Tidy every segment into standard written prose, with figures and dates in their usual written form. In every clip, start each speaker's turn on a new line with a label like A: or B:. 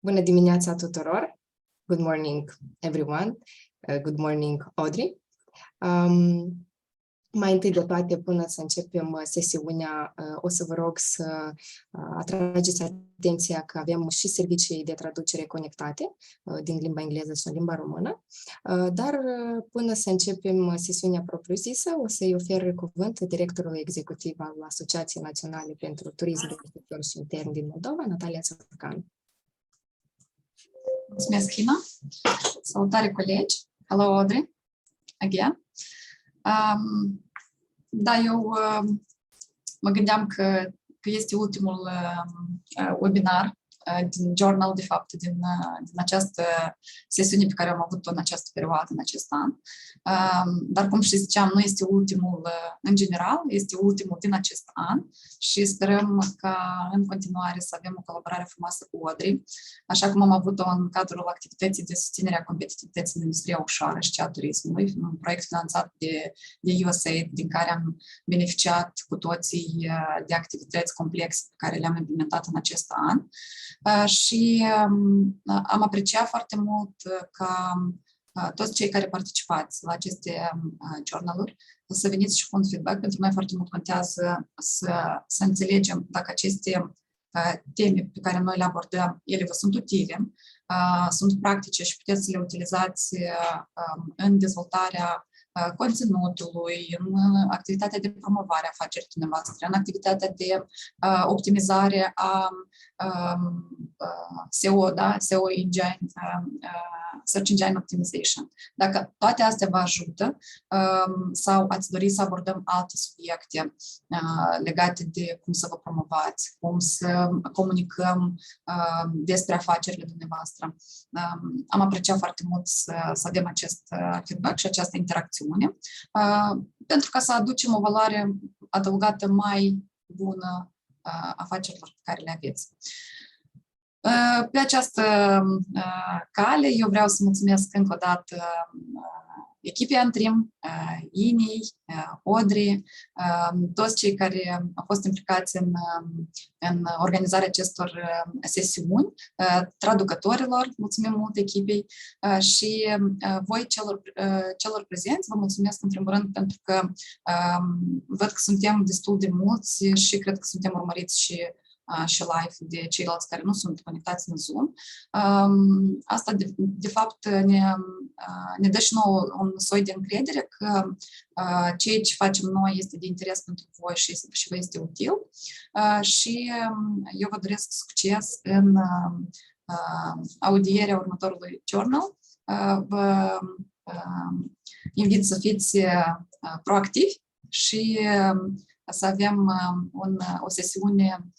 A: Bună dimineața tuturor! Good morning, everyone! Good morning, Audrey! Mai întâi de toate, până să începem sesiunea, o să vă rog să atrageți atenția că avem și servicii de traducere conectate din limba engleză și în limba română, dar până să începem sesiunea propriu-zisă, o să-i ofer cuvânt directorului executiv al Asociației Naționale pentru Turism și Intern din Moldova, Natalia Țărcan.
B: Mulțumesc, Ina. Salutare, colegi. Hello, Audrey. Again. Da, eu mă gândeam că este ultimul webinar din journal, de fapt, din această sesiune pe care am avut-o în această perioadă, în acest an. Dar, cum și ziceam, nu este ultimul în general, este ultimul din acest an și sperăm ca în continuare să avem o colaborare frumoasă cu Audrey, așa cum am avut-o în cadrul activității de susținere a competitivității în industria ușoară și a turismului, un proiect finanțat de USAID, din care am beneficiat cu toții de activități complexe pe care le-am implementat în acest an. Și am apreciat foarte mult ca toți cei care participați la aceste journaluri să veniți și cu un feedback. Pentru noi foarte mult contează să înțelegem dacă aceste teme pe care noi le abordăm, ele vă sunt utile, sunt practice și puteți să le utilizați în dezvoltarea conținutului, în activitatea de promovare a afacerii dumneavoastră, în activitatea de optimizare a SEO, da? SEO engine, Search Engine Optimization. Dacă toate astea vă ajută sau ați dori să abordăm alte subiecte legate de cum să vă promovați, cum să comunicăm despre afacerile dumneavoastră, am apreciat foarte mult să avem acest feedback și această interacțiune, pentru ca să aducem o valoare adăugată mai bună afacerilor pe care le aveți. Pe această cale, eu vreau să mulțumesc încă o dată echipei ANTRIM, Inei, Audrey, toți cei care au fost implicați în organizarea acestor sesiuni, traducătorilor, mulțumim mult echipei și voi celor prezenți, vă mulțumesc în primul rând pentru că văd că suntem destul de mulți și cred că suntem urmăriți și live de ceilalți care nu sunt conectați în Zoom. Asta, de fapt, ne dă și nouă un soi de încredere că ceea ce facem noi este de interes pentru voi și vă este util. Și eu vă doresc succes în audierea următorului journal. Vă invit să fiți proactivi și să avem o sesiune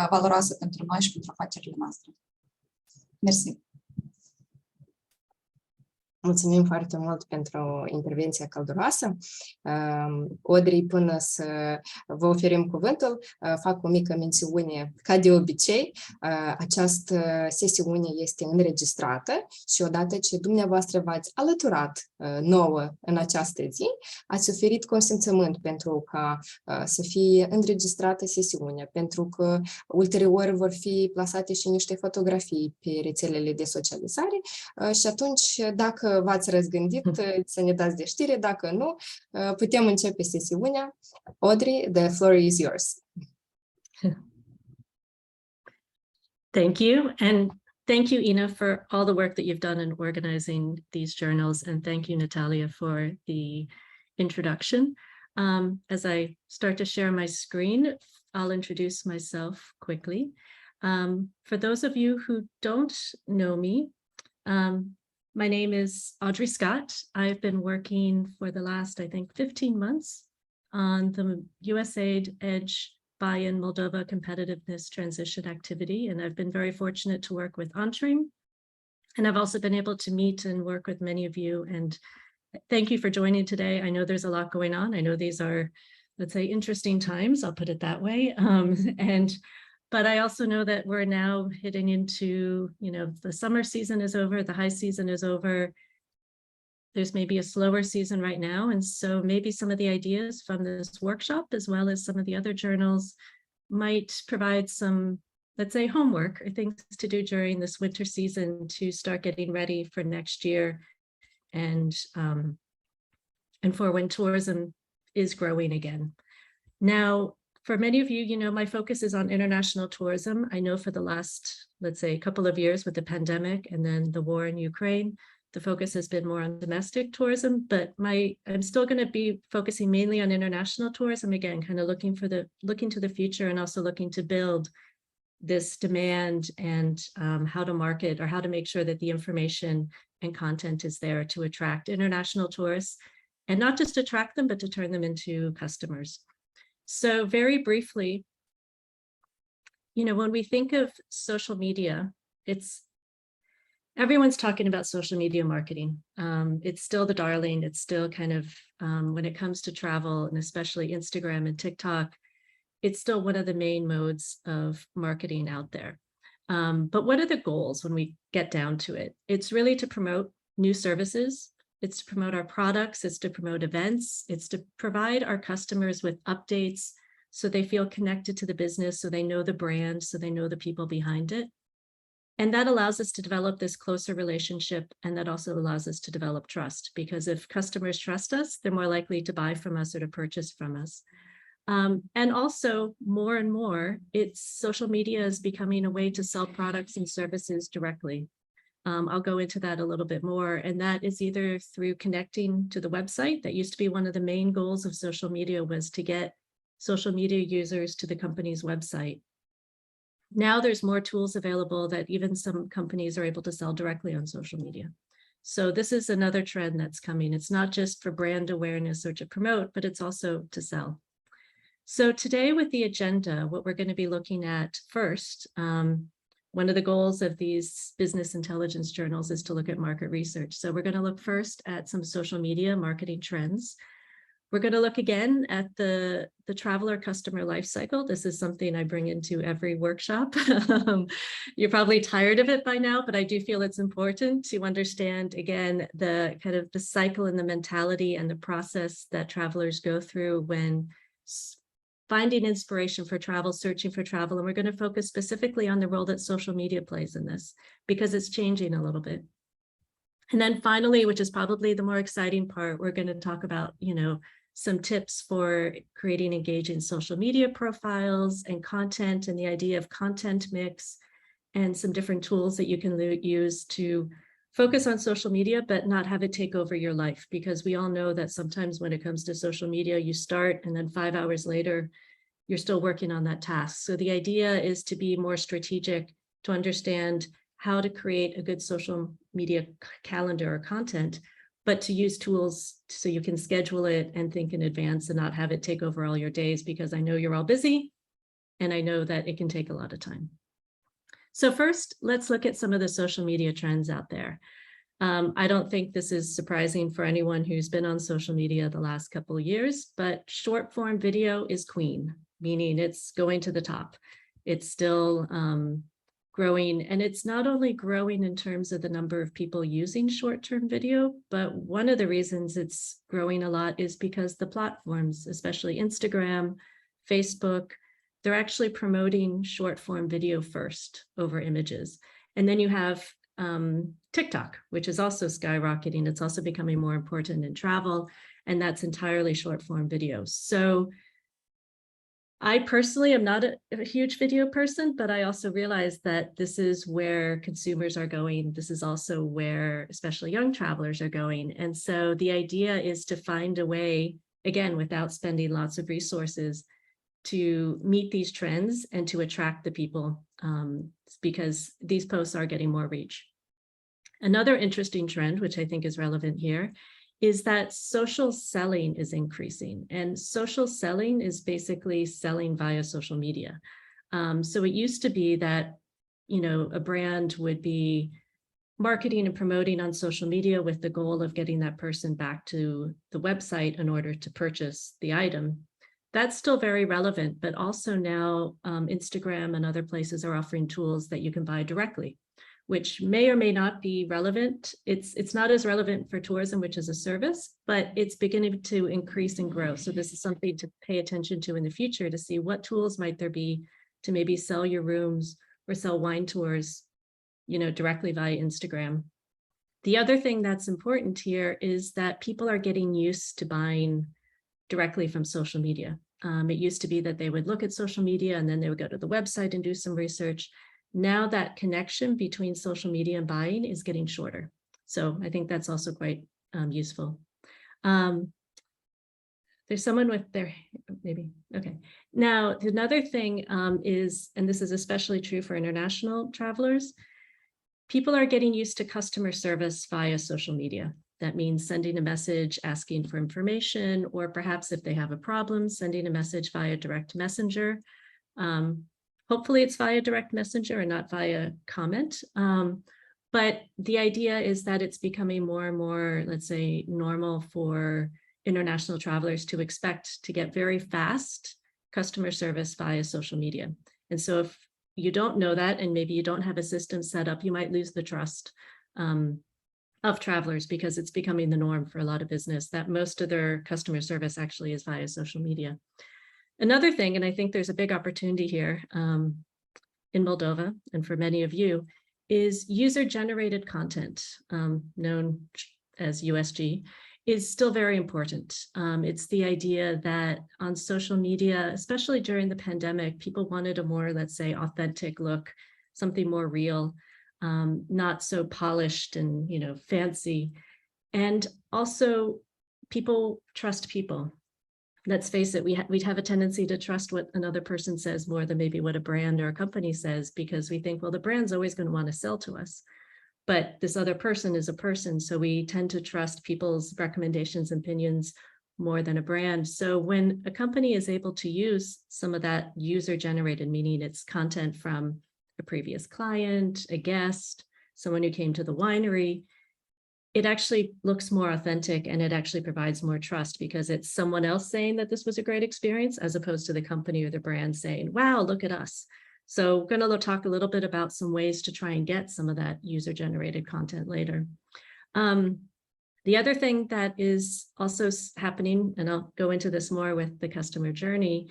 B: valoroasă pentru noi și pentru afacerile noastre. Mersi!
A: Mulțumim foarte mult pentru intervenția călduroasă. Audrey, până să vă oferim cuvântul, fac o mică mențiune. Ca de obicei, această sesiune este înregistrată și odată ce dumneavoastră v-ați alăturat nouă în această zi, ați oferit consimțământ pentru ca să fie înregistrată sesiunea, pentru că ulterior vor fi plasate și niște fotografii pe rețelele de socializare și atunci, dacă v-ați răzgândit, să ne dați de știre, dacă nu, putem începe sesiunea. Audrey, the floor is yours.
C: Thank you, and thank you, Ina, for all the work that you've done in organizing these journals, and thank you, Natalia, for the introduction. As I start to share my screen, I'll introduce myself quickly. For those of you who don't know me, my name is Audrey Scott. I've been working for the last, I think, 15 months on the USAID EDGE Buy-in Moldova Competitiveness Transition activity, and I've been very fortunate to work with ANTRIM, and I've also been able to meet and work with many of you, and thank you for joining today. I know there's a lot going on. I know these are, let's say, interesting times, I'll put it that way, but I also know that we're now heading into, the summer season is over, the high season is over. There's maybe a slower season right now. And so maybe some of the ideas from this workshop, as well as some of the other journals, might provide some let's say, homework or things to do during this winter season to start getting ready for next year and for when tourism is growing again. Now, for many of you, you know, my focus is on international tourism. I know for the last, let's say, couple of years with the pandemic and then the war in Ukraine, the focus has been more on domestic tourism, but I'm still going to be focusing mainly on international tourism, again, kind of looking to the future and also looking to build this demand and how to market or how to make sure that the information and content is there to attract international tourists, and not just attract them, but to turn them into customers. So very briefly, you know, when we think of social media, everyone's talking about social media marketing. It's still the darling. It's still kind of, when it comes to travel and especially Instagram and TikTok, it's still one of the main modes of marketing out there. But what are the goals when we get down to it? It's really to promote new services. It's to promote our products. It's to promote events. It's to provide our customers with updates so they feel connected to the business, so they know the brand, so they know the people behind it. And that allows us to develop this closer relationship. And that also allows us to develop trust, because if customers trust us, they're more likely to buy from us or to purchase from us. And also more and more, social media is becoming a way to sell products and services directly. I'll go into that a little bit more. And that is either through connecting to the website. That used to be one of the main goals of social media, was to get social media users to the company's website. Now there's more tools available that even some companies are able to sell directly on social media. So this is another trend that's coming. It's not just for brand awareness or to promote, but it's also to sell. So today with the agenda, what we're going to be looking at first, one of the goals of these business intelligence journals is to look at market research. So we're going to look first at some social media marketing trends. We're going to look again at the traveler customer life cycle. This is something I bring into every workshop. You're probably tired of it by now, but I do feel it's important to understand, again, the kind of the cycle and the mentality and the process that travelers go through when finding inspiration for travel, searching for travel. And we're going to focus specifically on the role that social media plays in this, because it's changing a little bit. And then finally, which is probably the more exciting part, we're going to talk about, you know, some tips for creating engaging social media profiles and content, and the idea of content mix, and some different tools that you can use to focus on social media, but not have it take over your life. Because we all know that sometimes when it comes to social media, you start and then 5 hours later, you're still working on that task. So the idea is to be more strategic, to understand how to create a good social media calendar or content, but to use tools so you can schedule it and think in advance and not have it take over all your days, because I know you're all busy and I know that it can take a lot of time. So first, let's look at some of the social media trends out there. I don't think this is surprising for anyone who's been on social media the last couple of years, but short form video is queen, meaning it's going to the top. It's still growing, and it's not only growing in terms of the number of people using short-term video, but one of the reasons it's growing a lot is because the platforms, especially Instagram, Facebook, they're actually promoting short-form video first over images. And then you have TikTok, which is also skyrocketing. It's also becoming more important in travel, and that's entirely short-form videos. So I personally am not a huge video person, but I also realize that this is where consumers are going. This is also where especially young travelers are going. And so the idea is to find a way, again, without spending lots of resources, to meet these trends and to attract the people, because these posts are getting more reach. Another interesting trend, which I think is relevant here, is that social selling is increasing. And social selling is basically selling via social media. So it used to be that, you know, a brand would be marketing and promoting on social media with the goal of getting that person back to the website in order to purchase the item. That's still very relevant, but also now Instagram and other places are offering tools that you can buy directly, which may or may not be relevant. It's not as relevant for tourism, which is a service, but it's beginning to increase and grow. So this is something to pay attention to in the future, to see what tools might there be to maybe sell your rooms or sell wine tours, directly via Instagram. The other thing that's important here is that people are getting used to buying directly from social media. It used to be that they would look at social media and then they would go to the website and do some research. Now that connection between social media and buying is getting shorter. So I think that's also quite useful. There's someone with their, maybe, okay. Now, another thing is, and this is especially true for international travelers, people are getting used to customer service via social media. That means sending a message, asking for information, or perhaps if they have a problem, sending a message via direct messenger. Hopefully it's via direct messenger and not via comment. But the idea is that it's becoming more and more, let's say, normal for international travelers to expect to get very fast customer service via social media. And so if you don't know that, and maybe you don't have a system set up, you might lose the trust of travelers, because it's becoming the norm for a lot of business that most of their customer service actually is via social media. Another thing, and I think there's a big opportunity here in Moldova, and for many of you, is user-generated content, known as USG, is still very important. It's the idea that on social media, especially during the pandemic, people wanted a more, let's say, authentic look, something more real, not so polished and, fancy. And also people trust people. Let's face it, we'd have a tendency to trust what another person says more than maybe what a brand or a company says, because we think, well, the brand's always going to want to sell to us. But this other person is a person, so we tend to trust people's recommendations and opinions more than a brand. So when a company is able to use some of that user-generated, meaning it's content from a previous client, a guest, someone who came to the winery, it actually looks more authentic and it actually provides more trust, because it's someone else saying that this was a great experience as opposed to the company or the brand saying, wow, look at us. So we're going to talk a little bit about some ways to try and get some of that user-generated content later. The other thing that is also happening, and I'll go into this more with the customer journey,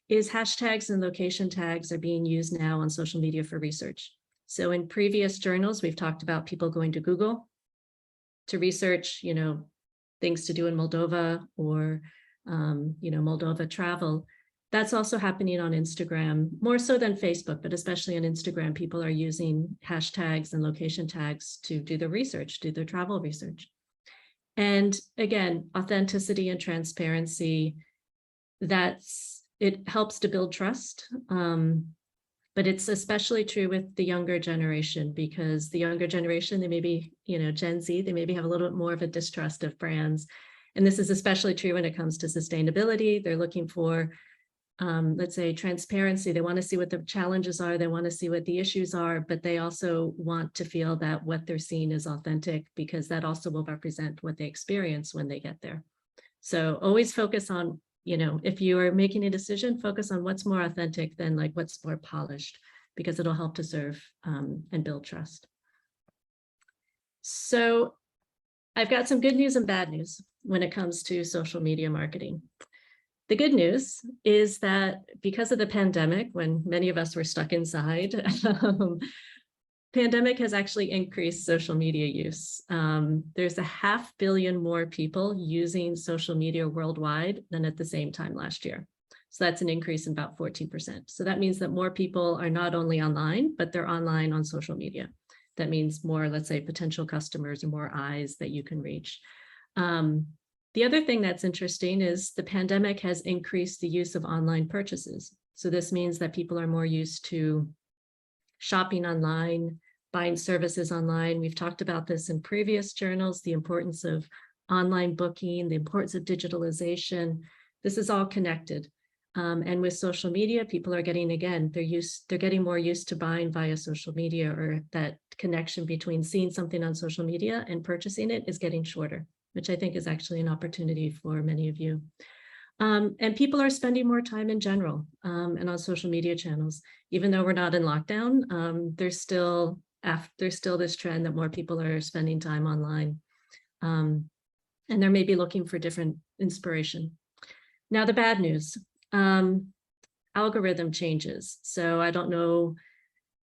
C: is hashtags and location tags are being used now on social media for research. So in previous journals, we've talked about people going to Google to research, things to do in Moldova or, Moldova travel. That's also happening on Instagram, more so than Facebook, but especially on Instagram, people are using hashtags and location tags to do the research, do their travel research. And again, authenticity and transparency, it helps to build trust. But it's especially true with the younger generation, because the younger generation, they may be, Gen Z, they maybe have a little bit more of a distrust of brands. And this is especially true when it comes to sustainability. They're looking for, let's say, transparency. They want to see what the challenges are. They want to see what the issues are, but they also want to feel that what they're seeing is authentic, because that also will represent what they experience when they get there. So always focus on, if you are making a decision, focus on what's more authentic than like what's more polished, because it'll help to serve and build trust. So I've got some good news and bad news when it comes to social media marketing. The good news is that because of the pandemic, when many of us were stuck inside, pandemic has actually increased social media use. There's 500 million more people using social media worldwide than at the same time last year. So that's an increase in about 14%. So that means that more people are not only online, but they're online on social media. That means more, let's say, potential customers or more eyes that you can reach. The other thing that's interesting is the pandemic has increased the use of online purchases. So this means that people are more used to shopping online, buying services online. We've talked about this in previous journals, the importance of online booking, the importance of digitalization. This is all connected. And with social media, people are getting, again, they're getting more used to buying via social media, or that connection between seeing something on social media and purchasing it is getting shorter, which I think is actually an opportunity for many of you. And people are spending more time in general and on social media channels. Even though we're not in lockdown, there's still this trend that more people are spending time online. And they're maybe looking for different inspiration. Now, the bad news, algorithm changes. So I don't know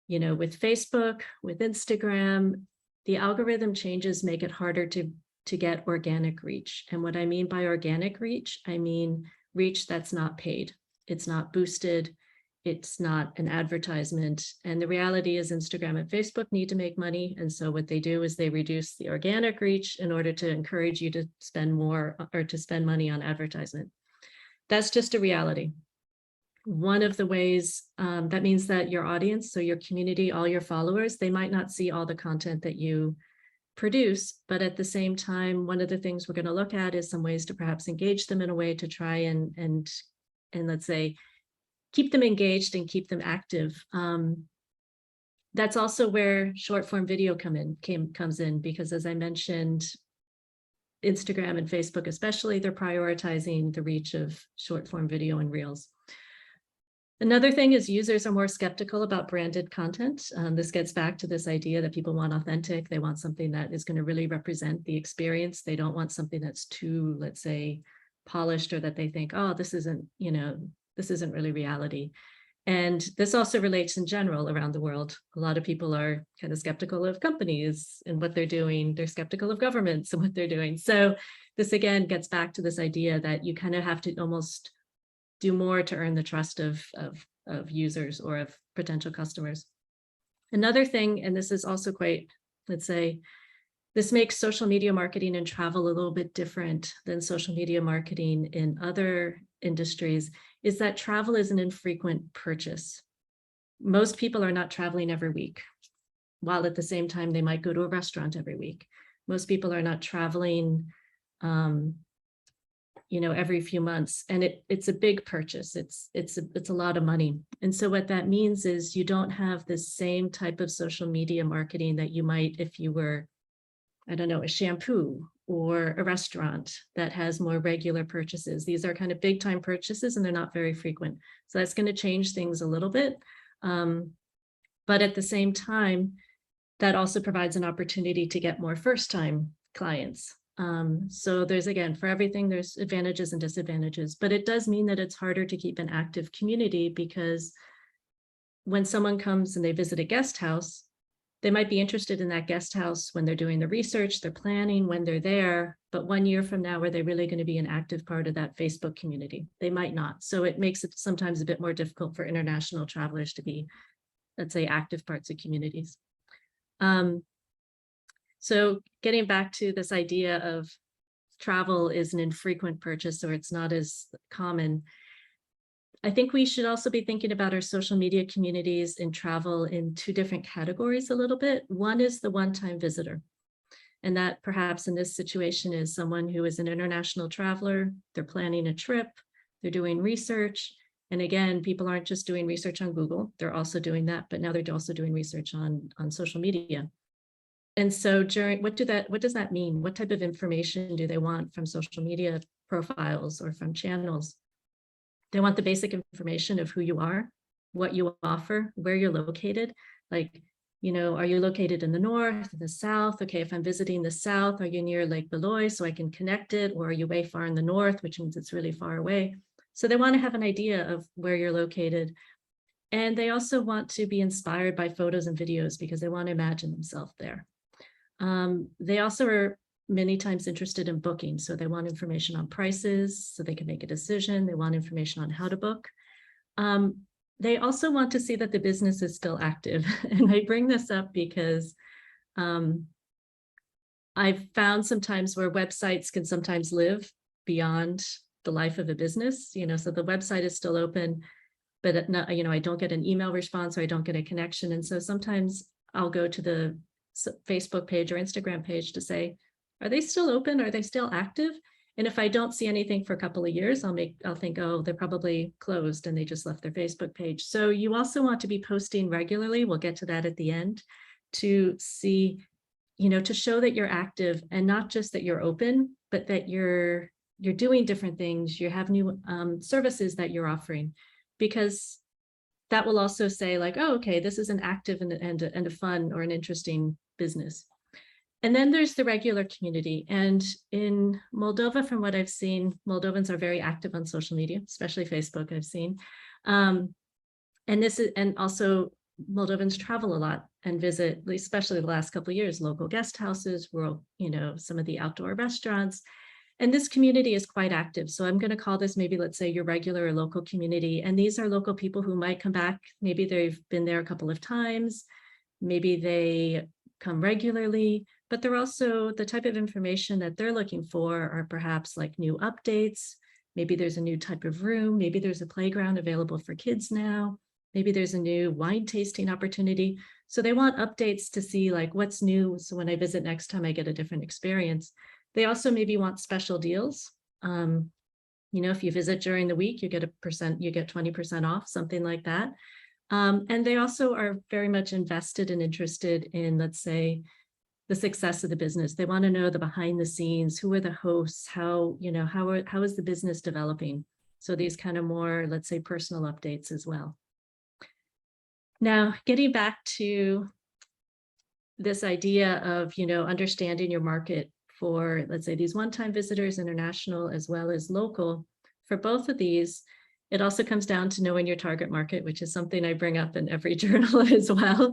C: you know, with Facebook, with Instagram, the algorithm changes make it harder to get organic reach. And what I mean by organic reach, I mean reach that's not paid. It's not boosted. It's not an advertisement. And the reality is Instagram and Facebook need to make money. And so what they do is they reduce the organic reach in order to encourage you to spend more or to spend money on advertisement. That's just a reality. One of the ways that means that your audience, so your community, all your followers, they might not see all the content that you produce, but at the same time, one of the things we're going to look at is some ways to perhaps engage them in a way to try and let's say, keep them engaged and keep them active. That's also where short form video comes in, because as I mentioned, Instagram and Facebook especially, they're prioritizing the reach of short form video and reels. Another thing is users are more skeptical about branded content. This gets back to this idea that people want authentic. They want something that is going to really represent the experience. They don't want something that's too, let's say, polished, or that they think, oh, this isn't, you know, this isn't really reality. And this also relates in general around the world. A lot of people are kind of skeptical of companies and what they're doing. They're skeptical of governments and what they're doing. So this again gets back to this idea that you kind of have to almost do more to earn the trust of users or of potential customers. Another thing, and this is also quite, let's say, this makes social media marketing and travel a little bit different than social media marketing in other industries, is that travel is an infrequent purchase. Most people are not traveling every week, while at the same time they might go to a restaurant every week. Most people are not traveling you know, every few months, and it's a big purchase. It's a lot of money. And so what that means is you don't have the same type of social media marketing that you might if you were, I don't know, a shampoo or a restaurant that has more regular purchases. These are kind of big time purchases and they're not very frequent. So that's going to change things a little bit. But at the same time, that also provides an opportunity to get more first time clients. So there's, again, for everything, there's advantages and disadvantages, but it does mean that it's harder to keep an active community, because when someone comes and they visit a guest house, they might be interested in that guest house when they're doing the research, they're planning when they're there, but 1 year from now, are they really going to be an active part of that Facebook community? They might not. So it makes it sometimes a bit more difficult for international travelers to be, let's say, active parts of communities. So getting back to this idea of travel is an infrequent purchase, or it's not as common. I think we should also be thinking about our social media communities in travel in two different categories a little bit. One is the one-time visitor. And that perhaps in this situation is someone who is an international traveler, they're planning a trip, they're doing research. And again, people aren't just doing research on Google, they're also doing that, but now they're also doing research on social media. And so during, what does that mean? What type of information do they want from social media profiles or from channels? They want the basic information of who you are, what you offer, where you're located. Like, you know, are you located in the north, in the south? Okay, if I'm visiting the south, are you near Lake Beloy so I can connect it? Or are you way far in the north, which means it's really far away? So they want to have an idea of where you're located. And they also want to be inspired by photos and videos because they want to imagine themselves there. They also are many times interested in booking. So they want information on prices so they can make a decision. They want information on how to book. They also want to see that the business is still active. And I bring this up because I've found sometimes where websites can sometimes live beyond the life of a business, you know, so the website is still open, but not, you know, I don't get an email response or I don't get a connection. And so sometimes I'll go to the Facebook page or Instagram page to say, are they still open? Are they still active? And if I don't see anything for a couple of years, I'll think, oh, they're probably closed and they just left their Facebook page. So you also want to be posting regularly. We'll get to that at the end, to see, you know, to show that you're active and not just that you're open, but that you're doing different things. You have new services that you're offering, because that will also say like, oh, okay, this is an active and a fun or an interesting business. And then there's the regular community. And in Moldova, from what I've seen, Moldovans are very active on social media, especially Facebook, I've seen. And also Moldovans travel a lot and visit, especially the last couple of years, local guest houses, rural, some of the outdoor restaurants. And this community is quite active. So I'm going to call this maybe, let's say, your regular or local community. And these are local people who might come back. Maybe they've been there a couple of times. Maybe they come regularly, but they're also the type of information that they're looking for are perhaps like new updates. Maybe there's a new type of room. Maybe there's a playground available for kids now. Maybe there's a new wine tasting opportunity. So they want updates to see like what's new. So when I visit next time, I get a different experience. They also maybe want special deals. If you visit during the week, you get 20% off, something like that. And they also are very much invested and interested in, let's say, the success of the business. They want to know the behind the scenes, who are the hosts, how is the business developing? So these kind of more, let's say, personal updates as well. Now, getting back to this idea of, understanding your market for, let's say, these one-time visitors, international as well as local, for both of these, it also comes down to knowing your target market, which is something I bring up in every journal as well,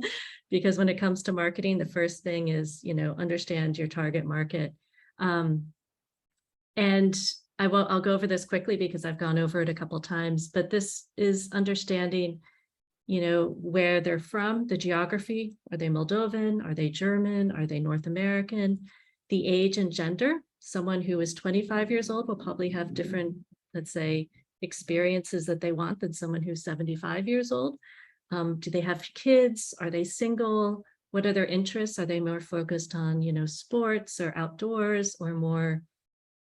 C: because when it comes to marketing, the first thing is, understand your target market. And I'll go over this quickly because I've gone over it a couple of times, but this is understanding, where they're from, the geography. Are they Moldovan? Are they German? Are they North American? The age and gender. Someone who is 25 years old will probably have different, let's say, experiences that they want than someone who's 75 years old. Do they have kids? Are they single? What are their interests? Are they more focused on, sports or outdoors, or more,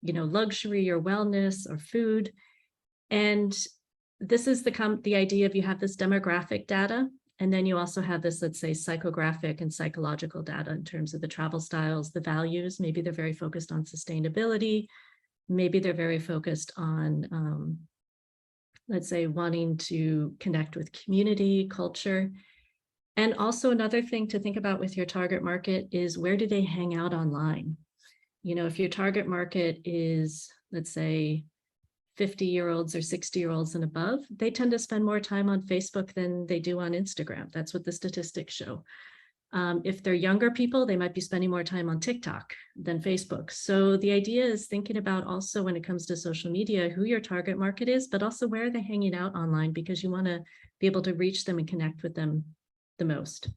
C: luxury or wellness or food? And this is the idea of you have this demographic data, and then you also have this, let's say, psychographic and psychological data in terms of the travel styles, the values. Maybe they're very focused on sustainability. Maybe they're very focused on, let's say, wanting to connect with community, culture. And also another thing to think about with your target market is, where do they hang out online? If your target market is, let's say, 50-year-olds or 60-year-olds and above, they tend to spend more time on Facebook than they do on Instagram. That's what the statistics show. If they're younger people, they might be spending more time on TikTok than Facebook. So the idea is thinking about also, when it comes to social media, who your target market is, but also where they're hanging out online, because you want to be able to reach them and connect with them the most.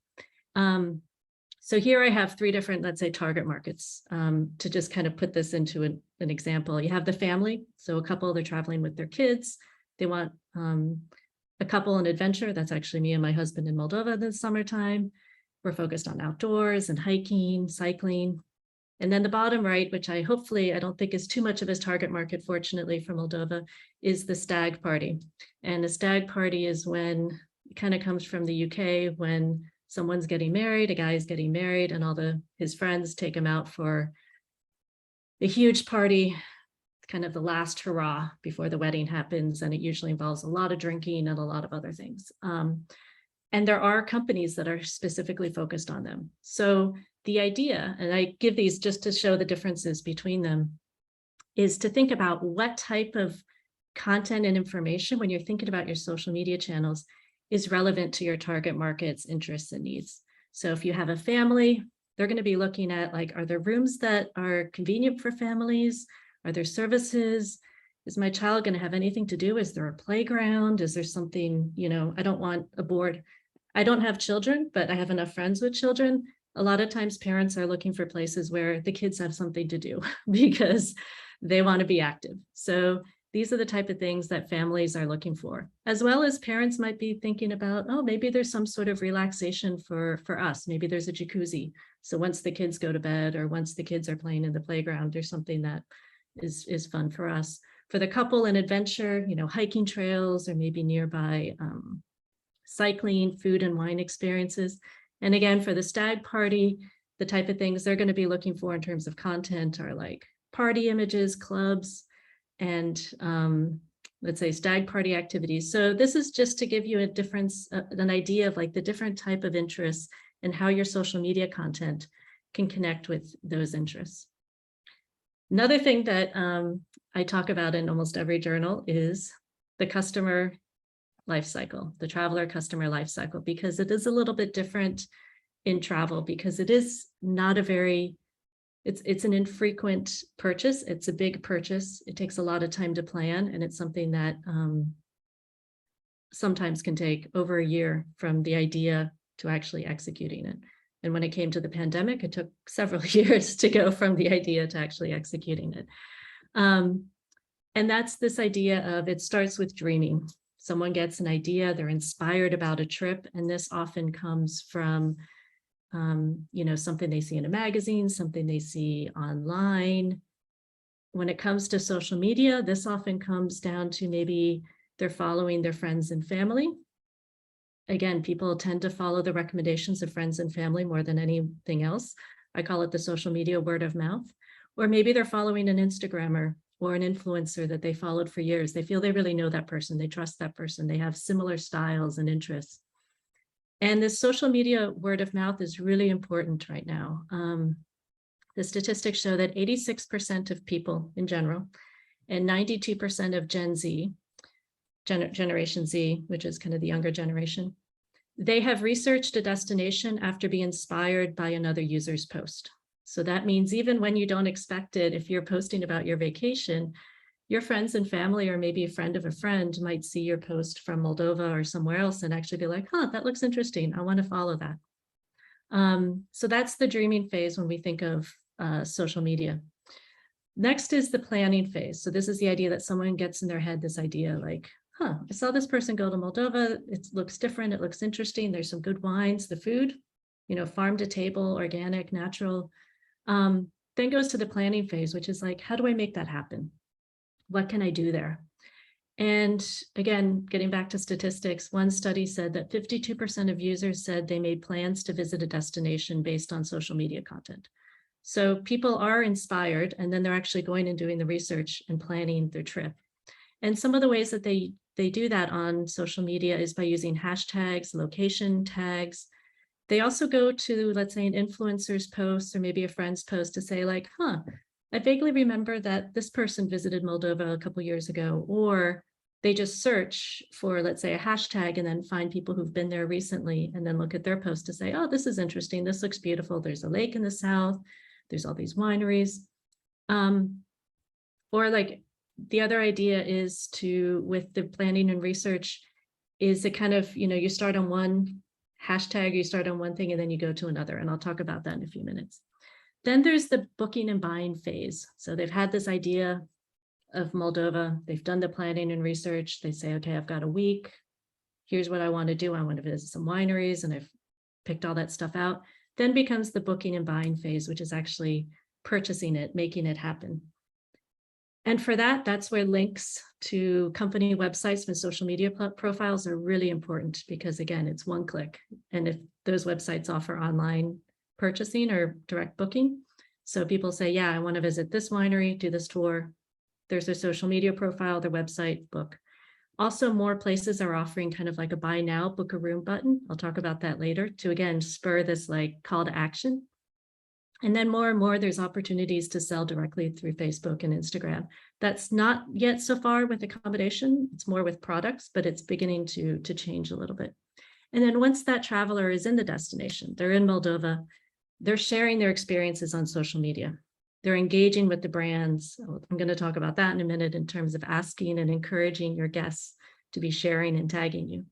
C: So here I have 3 different, let's say, target markets, to just kind of put this into an example. You have the family. So a couple, they're traveling with their kids. They want a couple in adventure. That's actually me and my husband in Moldova in the summertime. We're focused on outdoors and hiking, cycling. And then the bottom right, which I don't think is too much of a target market, fortunately, for Moldova, is the stag party. And the stag party is when, it kind of comes from the UK, when someone's getting married, a guy's getting married, and all his friends take him out for a huge party, kind of the last hurrah before the wedding happens. And it usually involves a lot of drinking and a lot of other things. And there are companies that are specifically focused on them. So the idea, and I give these just to show the differences between them, is to think about what type of content and information, when you're thinking about your social media channels, is relevant to your target market's interests and needs. So if you have a family, they're going to be looking at, like, are there rooms that are convenient for families? Are there services? Is my child going to have anything to do? Is there a playground? Is there something, I don't want a board. I don't have children, but I have enough friends with children. A lot of times parents are looking for places where the kids have something to do because they want to be active. So these are the type of things that families are looking for, as well as parents might be thinking about, oh, maybe there's some sort of relaxation for us. Maybe there's a jacuzzi. So once the kids go to bed, or once the kids are playing in the playground, there's something that is fun for us. For the couple and adventure, hiking trails, or maybe nearby cycling, food and wine experiences. And again, for the stag party, the type of things they're going to be looking for in terms of content are like party images, clubs, and let's say stag party activities. So this is just to give you a difference, an idea of like the different type of interests and how your social media content can connect with those interests. Another thing that I talk about in almost every journal is the customer life cycle, the traveler customer life cycle, because it is a little bit different in travel, because it is not a very, it's an infrequent purchase. It's a big purchase. It takes a lot of time to plan, and it's something that sometimes can take over a year from the idea to actually executing it. And when it came to the pandemic, it took several years to go from the idea to actually executing it. And that's this idea of, it starts with dreaming. Someone gets an idea, they're inspired about a trip, and this often comes from something they see in a magazine, something they see online. When it comes to social media, this often comes down to maybe they're following their friends and family. Again, people tend to follow the recommendations of friends and family more than anything else. I call it the social media word of mouth. Or maybe they're following an Instagrammer or an influencer that they followed for years. They feel they really know that person. They trust that person. They have similar styles and interests. And this social media word of mouth is really important right now. The statistics show that 86% of people in general and 92% of Gen Z, Generation Z, which is kind of the younger generation, they have researched a destination after being inspired by another user's post. So that means even when you don't expect it, if you're posting about your vacation, your friends and family, or maybe a friend of a friend, might see your post from Moldova or somewhere else and actually be like, huh, that looks interesting. I want to follow that. So that's the dreaming phase when we think of social media. Next is the planning phase. So this is the idea that someone gets in their head this idea like, huh, I saw this person go to Moldova. It looks different. It looks interesting. There's some good wines, the food, farm to table, organic, natural. Then goes to the planning phase, which is like, how do I make that happen? What can I do there? And again, getting back to statistics, one study said that 52% of users said they made plans to visit a destination based on social media content. So people are inspired, and then they're actually going and doing the research and planning their trip. And some of the ways that they do that on social media is by using hashtags, location tags. They also go to, let's say, an influencer's post or maybe a friend's post to say like, huh, I vaguely remember that this person visited Moldova a couple of years ago, or they just search for, let's say, a hashtag and then find people who've been there recently and then look at their post to say, oh, this is interesting. This looks beautiful. There's a lake in the south. There's all these wineries. Or like the other idea is to, with the planning and research, is it kind of, you start on one hashtag, you start on one thing, and then you go to another. And I'll talk about that in a few minutes. Then there's the booking and buying phase. So they've had this idea of Moldova. They've done the planning and research. They say, okay, I've got a week. Here's what I want to do. I want to visit some wineries, and I've picked all that stuff out. Then becomes the booking and buying phase, which is actually purchasing it, making it happen. And for that, that's where links to company websites and social media profiles are really important, because again, it's one click. And if those websites offer online purchasing or direct booking, so people say, yeah, I want to visit this winery, do this tour. There's their social media profile, their website, book. Also, more places are offering kind of like a buy now, book a room button. I'll talk about that later to, again, spur this like call to action. And then more and more, there's opportunities to sell directly through Facebook and Instagram. That's not yet so far with accommodation. It's more with products, but it's beginning to change a little bit. And then once that traveler is in the destination, they're in Moldova, they're sharing their experiences on social media. They're engaging with the brands. I'm going to talk about that in a minute in terms of asking and encouraging your guests to be sharing and tagging you.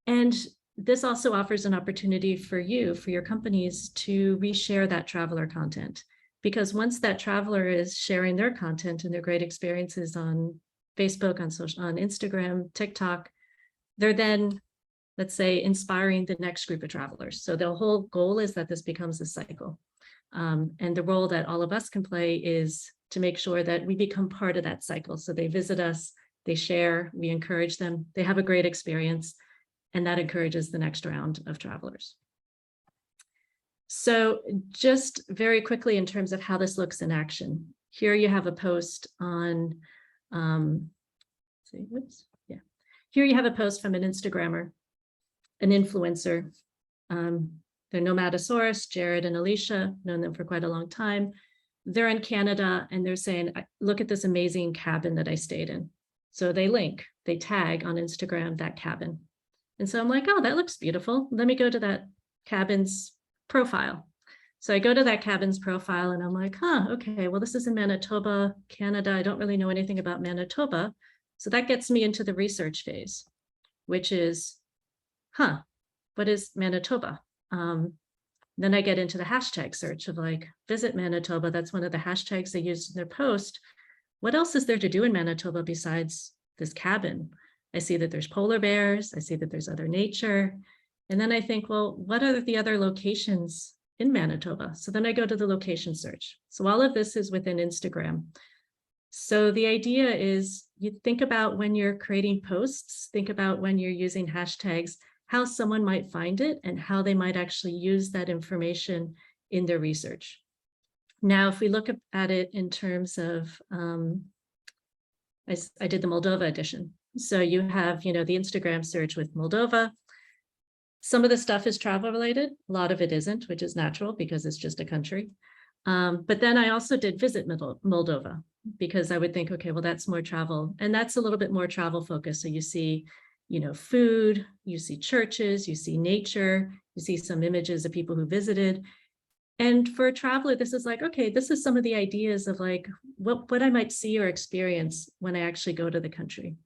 C: And this also offers an opportunity for you, for your companies, to reshare that traveler content. Because once that traveler is sharing their content and their great experiences on Facebook, on Instagram, TikTok, they're then, let's say, inspiring the next group of travelers. So the whole goal is that this becomes a cycle. And the role that all of us can play is to make sure that we become part of that cycle. So they visit us, they share, we encourage them, they have a great experience, and that encourages the next round of travelers. So just very quickly in terms of how this looks in action, here you have a post on, here you have a post from an Instagrammer, an influencer. They're Nomadasaurus, Jared and Alicia, known them for quite a long time. They're in Canada and they're saying, look at this amazing cabin that I stayed in. So they tag on Instagram that cabin. And so I'm like, oh, that looks beautiful. Let me go to that cabin's profile. So I go to that cabin's profile and I'm like, okay, well, this is in Manitoba, Canada. I don't really know anything about Manitoba. So that gets me into the research phase, which is, what is Manitoba? Then I get into the hashtag search of like, visit Manitoba. That's one of the hashtags they used in their post. What else is there to do in Manitoba besides this cabin? I see that there's polar bears. I see that there's other nature. And then I think, well, what are the other locations in Manitoba? So then I go to the location search. So all of this is within Instagram. So the idea is you think about when you're creating posts, think about when you're using hashtags, how someone might find it and how they might actually use that information in their research. Now, if we look at it in terms of, I did the Moldova edition. So you have, the Instagram search with Moldova. Some of the stuff is travel related. A lot of it isn't, which is natural because it's just a country. But then I also did visit Moldova because I would think, okay, well, that's more travel. And that's a little bit more travel focused. So you see, food, you see churches, you see nature, you see some images of people who visited. And for a traveler, this is like, okay, this is some of the ideas of like what I might see or experience when I actually go to the country.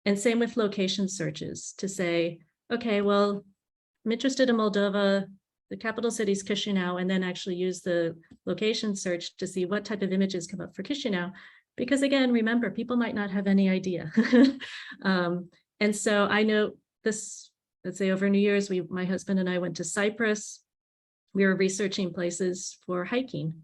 C: And same with location searches to say, okay, well, I'm interested in Moldova, the capital city is Chisinau, and then actually use the location search to see what type of images come up for Chisinau. Because again, remember, people might not have any idea. And so I know this, let's say over New Year's, my husband and I went to Cyprus. We were researching places for hiking.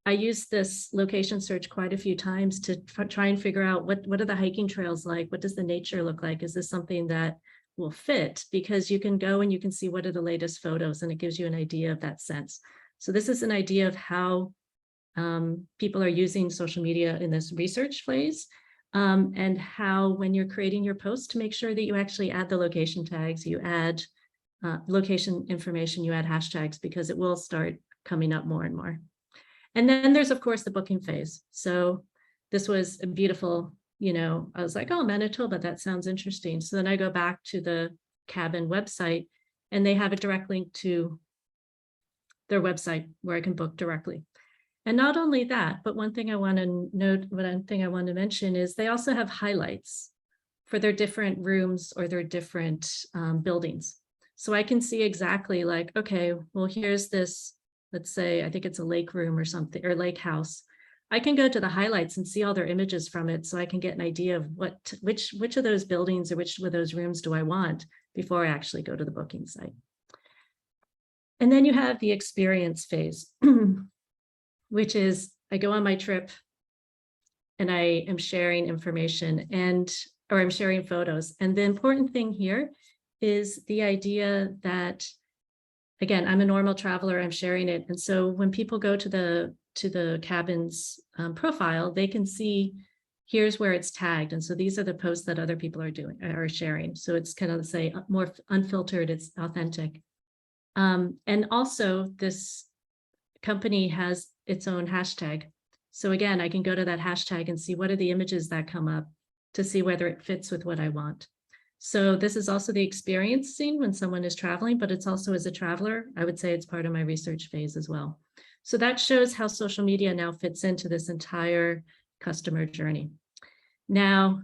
C: I used this location search quite a few times to try and figure out what are the hiking trails like? What does the nature look like? Is this something that will fit? Because you can go and you can see what are the latest photos and it gives you an idea of that sense. So this is an idea of how people are using social media in this research phase. And how when you're creating your post to make sure that you actually add the location tags, you add location information, you add hashtags, because it will start coming up more and more. And then there's, of course, the booking phase. So this was a beautiful, I was like, oh, Manitoba, that sounds interesting. So then I go back to the cabin website and they have a direct link to their website where I can book directly. And not only that, but one thing I want to mention is they also have highlights for their different rooms or their different buildings. So I can see exactly like, okay, well, here's this, let's say, I think it's a lake room or something, or lake house. I can go to the highlights and see all their images from it so I can get an idea of which of those buildings or which of those rooms do I want before I actually go to the booking site. And then you have the experience phase. Which is I go on my trip and I am sharing information or I'm sharing photos. And the important thing here is the idea that, again, I'm a normal traveler, I'm sharing it. And so when people go to the cabin's profile, they can see here's where it's tagged. And so these are the posts that other people are sharing. So it's kind of say more unfiltered, it's authentic. And also this company has its own hashtag. So again, I can go to that hashtag and see what are the images that come up to see whether it fits with what I want. So this is also the experiencing when someone is traveling, but it's also as a traveler, I would say it's part of my research phase as well. So that shows how social media now fits into this entire customer journey. Now,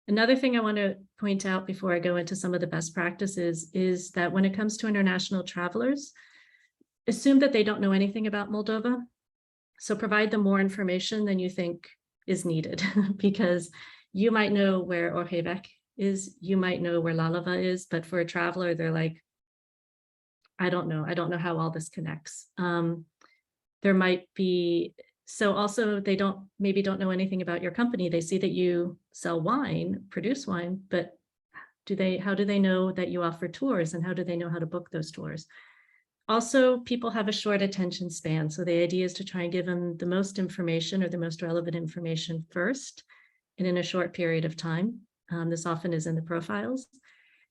C: another thing I want to point out before I go into some of the best practices is that when it comes to international travelers, assume that they don't know anything about Moldova. So provide them more information than you think is needed, because you might know where Orhevec is, you might know where Lalava is, but for a traveler, they're like, I don't know how all this connects. There might be, so also they maybe don't know anything about your company. They see that you sell wine, produce wine, but how do they know that you offer tours, and how do they know how to book those tours? Also, people have a short attention span. So the idea is to try and give them the most information or the most relevant information first and in a short period of time. This often is in the profiles.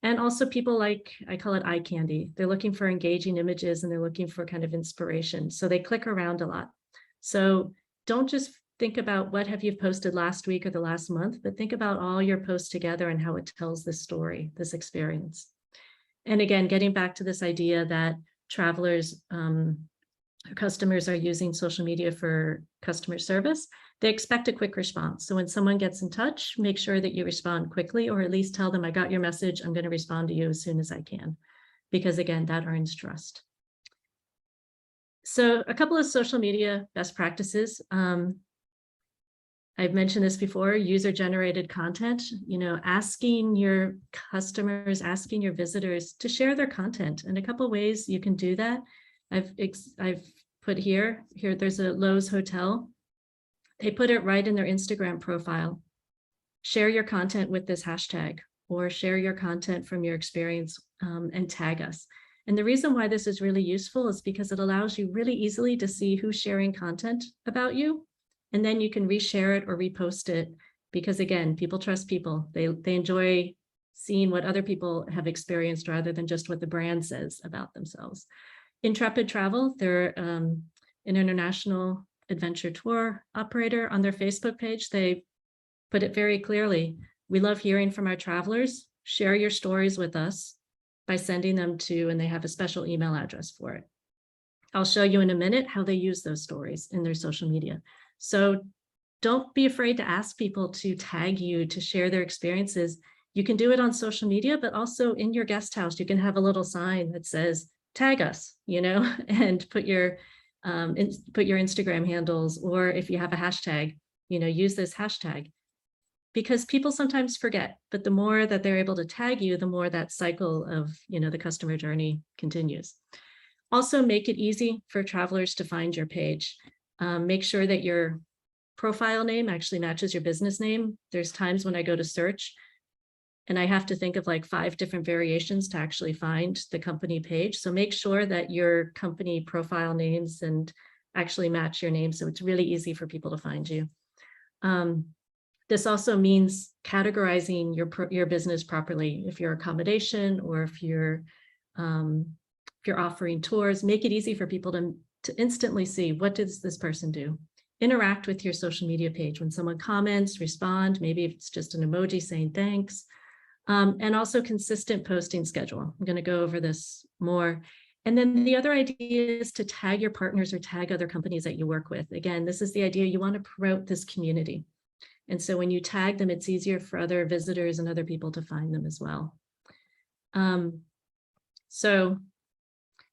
C: And also people like, I call it eye candy. They're looking for engaging images and they're looking for kind of inspiration. So they click around a lot. So don't just think about what have you posted last week or the last month, but think about all your posts together and how it tells this story, this experience. And again, getting back to this idea that travelers, customers are using social media for customer service, they expect a quick response. So when someone gets in touch, make sure that you respond quickly, or at least tell them, I got your message, I'm going to respond to you as soon as I can. Because again, that earns trust. So a couple of social media best practices. I've mentioned this before, user-generated content, asking your customers, asking your visitors to share their content. And a couple of ways you can do that. I've put here, there's a Lowe's hotel. They put it right in their Instagram profile. Share your content with this hashtag, or share your content from your experience and tag us. And the reason why this is really useful is because it allows you really easily to see who's sharing content about you. And then you can reshare it or repost it, because again, people trust people. They enjoy seeing what other people have experienced rather than just what the brand says about themselves. Intrepid Travel, they're an international adventure tour operator. On their Facebook page, they put it very clearly. We love hearing from our travelers. Share your stories with us by sending them to, and they have a special email address for it. I'll show you in a minute how they use those stories in their social media. So don't be afraid to ask people to tag you, to share their experiences. You can do it on social media, but also in your guest house, you can have a little sign that says, tag us, and put your Instagram handles, or if you have a hashtag, use this hashtag, because people sometimes forget, but the more that they're able to tag you, the more that cycle of, the customer journey continues. Also make it easy for travelers to find your page. Make sure that your profile name actually matches your business name. There's times when I go to search and I have to think of like 5 different variations to actually find the company page. So make sure that your company profile names and actually match your name, so it's really easy for people to find you. This also means categorizing your business properly. If you're accommodation, or if you're offering tours, make it easy for people to instantly see, what does this person do? Interact with your social media page. When someone comments, respond, maybe if it's just an emoji saying thanks. And also consistent posting schedule. I'm going to go over this more. And then the other idea is to tag your partners or tag other companies that you work with. Again, this is the idea, you want to promote this community. And so when you tag them, it's easier for other visitors and other people to find them as well. So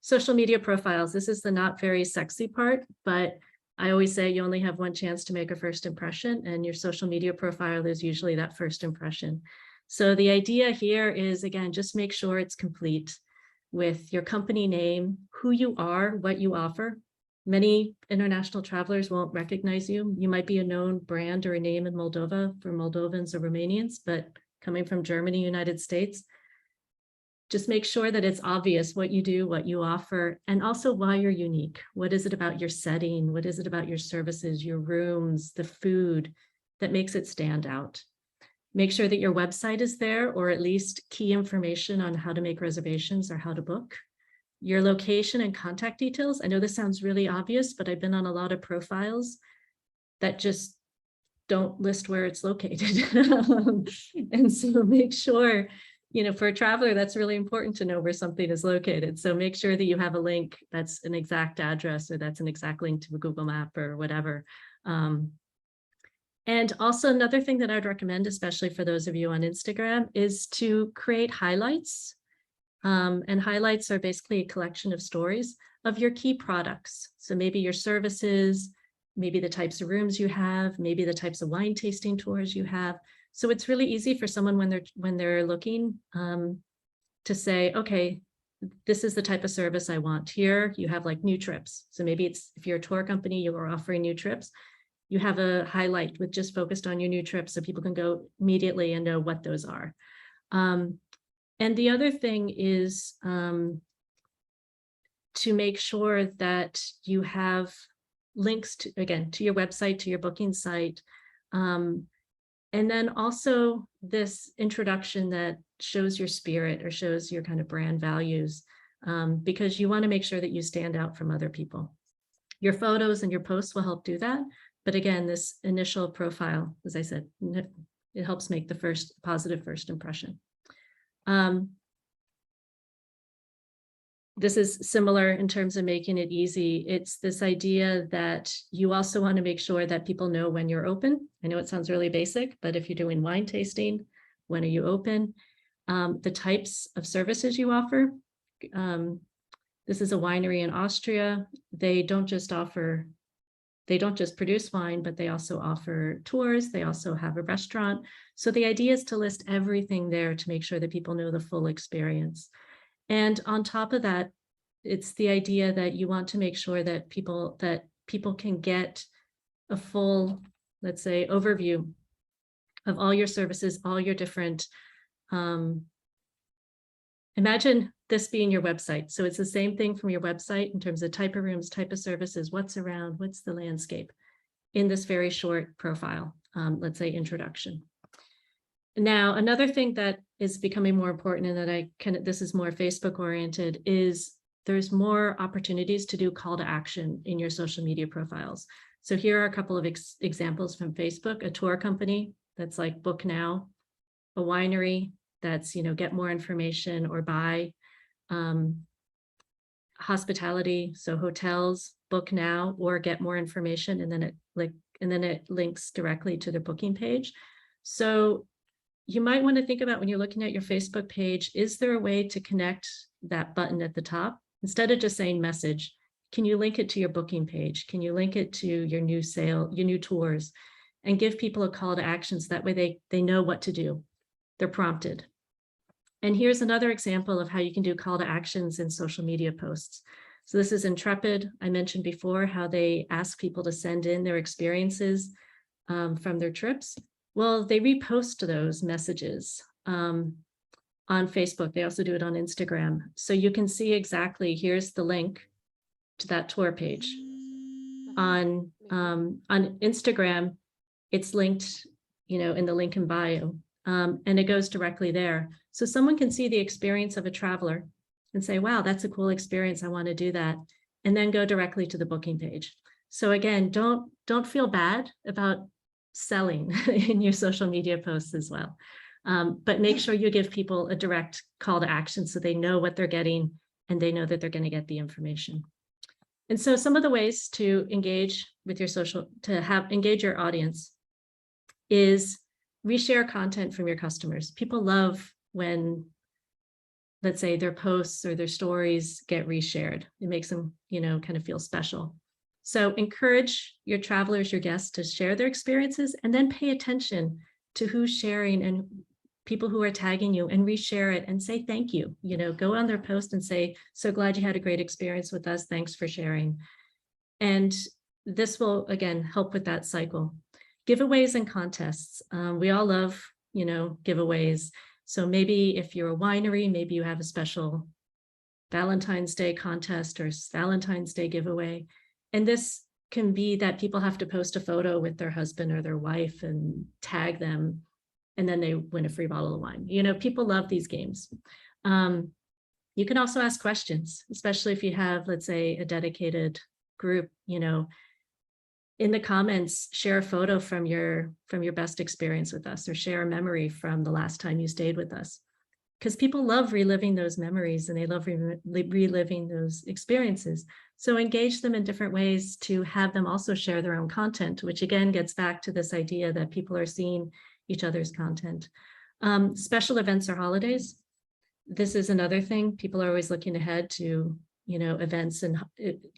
C: social media profiles, this is the not very sexy part, but I always say you only have one chance to make a first impression, and your social media profile is usually that first impression. So the idea here is, again, just make sure it's complete with your company name, who you are, what you offer. Many international travelers won't recognize you. You might be a known brand or a name in Moldova for Moldovans or Romanians, but coming from Germany, United States, just make sure that it's obvious what you do, what you offer, and also why you're unique. What is it about your setting? What is it about your services, your rooms, the food that makes it stand out? Make sure that your website is there, or at least key information on how to make reservations or how to book. Your location and contact details. I know this sounds really obvious, but I've been on a lot of profiles that just don't list where it's located. And so make sure, for a traveler, that's really important to know where something is located. So make sure that you have a link that's an exact address, or that's an exact link to a Google map or whatever. And also another thing that I'd recommend, especially for those of you on Instagram, is to create highlights. And highlights are basically a collection of stories of your key products. So maybe your services, maybe the types of rooms you have, maybe the types of wine tasting tours you have. So it's really easy for someone when they're looking to say, okay, this is the type of service I want. Here you have like new trips. So maybe it's, if you're a tour company, you are offering new trips, you have a highlight with just focused on your new trips, so people can go immediately and know what those are. And the other thing is to make sure that you have links to, again, to your website, to your booking site. And then also this introduction that shows your spirit or shows your kind of brand values, because you want to make sure that you stand out from other people. Your photos and your posts will help do that, But again, this initial profile, as I said, it helps make the positive first impression. This is similar in terms of making it easy. It's this idea that you also want to make sure that people know when you're open. I know it sounds really basic, but if you're doing wine tasting, when are you open? The types of services you offer. This is a winery in Austria. They don't just produce wine, but they also offer tours. They also have a restaurant. So the idea is to list everything there to make sure that people know the full experience. And on top of that, it's the idea that you want to make sure that people can get a full, let's say, overview of all your services, all your different, imagine this being your website. So it's the same thing from your website in terms of type of rooms, type of services, what's around, what's the landscape in this very short profile, let's say introduction. Now, another thing that is becoming more important and that this is more Facebook oriented, is there's more opportunities to do call to action in your social media profiles. So here are a couple of examples from Facebook: a tour company that's like book now, a winery that's, get more information or buy, hospitality, so hotels, book now or get more information, and then it links directly to their booking page. So you might want to think about, when you're looking at your Facebook page, is there a way to connect that button at the top? Instead of just saying message, can you link it to your booking page? Can you link it to your new tours, and give people a call to actions? That way they know what to do. They're prompted. And here's another example of how you can do call to actions in social media posts. So this is Intrepid. I mentioned before how they ask people to send in their experiences from their trips. Well, they repost those messages on Facebook. They also do it on Instagram. So you can see exactly, here's the link to that tour page. On Instagram, it's linked, in the link in bio, and it goes directly there. So someone can see the experience of a traveler and say, wow, that's a cool experience, I want to do that, and then go directly to the booking page. So again, don't feel bad about selling in your social media posts as well. But make sure you give people a direct call to action so they know what they're getting and they know that they're going to get the information. And so some of the ways to engage with your engage your audience is reshare content from your customers. People love when, let's say, their posts or their stories get reshared. It makes them, kind of feel special. So encourage your travelers, your guests, to share their experiences, and then pay attention to who's sharing and people who are tagging you, and reshare it and say thank you. Go on their post and say, so glad you had a great experience with us. Thanks for sharing. And this will, again, help with that cycle. Giveaways and contests. We all love, giveaways. So maybe if you're a winery, maybe you have a special Valentine's Day contest or Valentine's Day giveaway. And this can be that people have to post a photo with their husband or their wife and tag them, and then they win a free bottle of wine. People love these games. You can also ask questions, especially if you have, let's say, a dedicated group. In the comments, share a photo from your best experience with us, or share a memory from the last time you stayed with us. Because people love reliving those memories, and they love reliving those experiences. So engage them in different ways to have them also share their own content, which again gets back to this idea that people are seeing each other's content. Special events or holidays. This is another thing. People are always looking ahead to, events and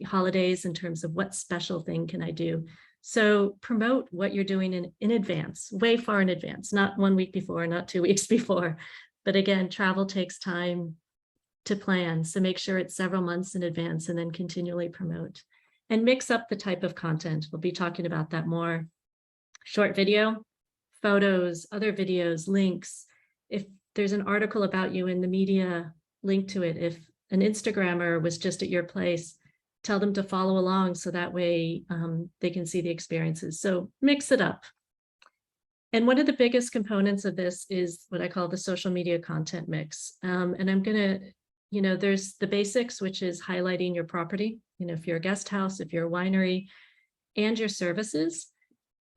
C: holidays in terms of what special thing can I do. So promote what you're doing in advance, way far in advance, not 1 week before, not 2 weeks before. But again, travel takes time to plan. So make sure it's several months in advance, and then continually promote. And mix up the type of content. We'll be talking about that more. Short video, photos, other videos, links. If there's an article about you in the media, link to it. If an Instagrammer was just at your place, tell them to follow along so that way they can see the experiences. So mix it up. And one of the biggest components of this is what I call the social media content mix. And I'm going to, there's the basics, which is highlighting your property. If you're a guest house, if you're a winery, and your services.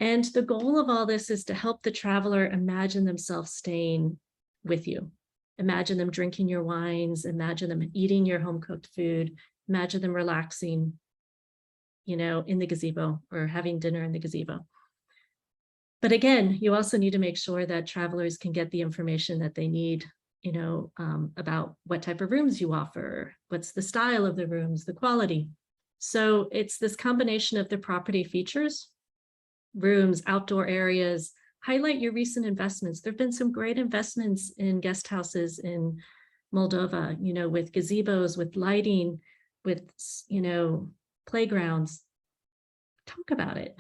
C: And the goal of all this is to help the traveler imagine themselves staying with you. Imagine them drinking your wines, imagine them eating your home-cooked food, imagine them relaxing, you know, in the gazebo or having dinner in the gazebo. But again, you also need to make sure that travelers can get the information that they need, you know, about what type of rooms you offer, what's the style of the rooms, the quality. So it's this combination of the property features, rooms, outdoor areas, highlight your recent investments. There have been some great investments in guest houses in Moldova, you know, with gazebos, with lighting, with, you know, playgrounds. Talk about it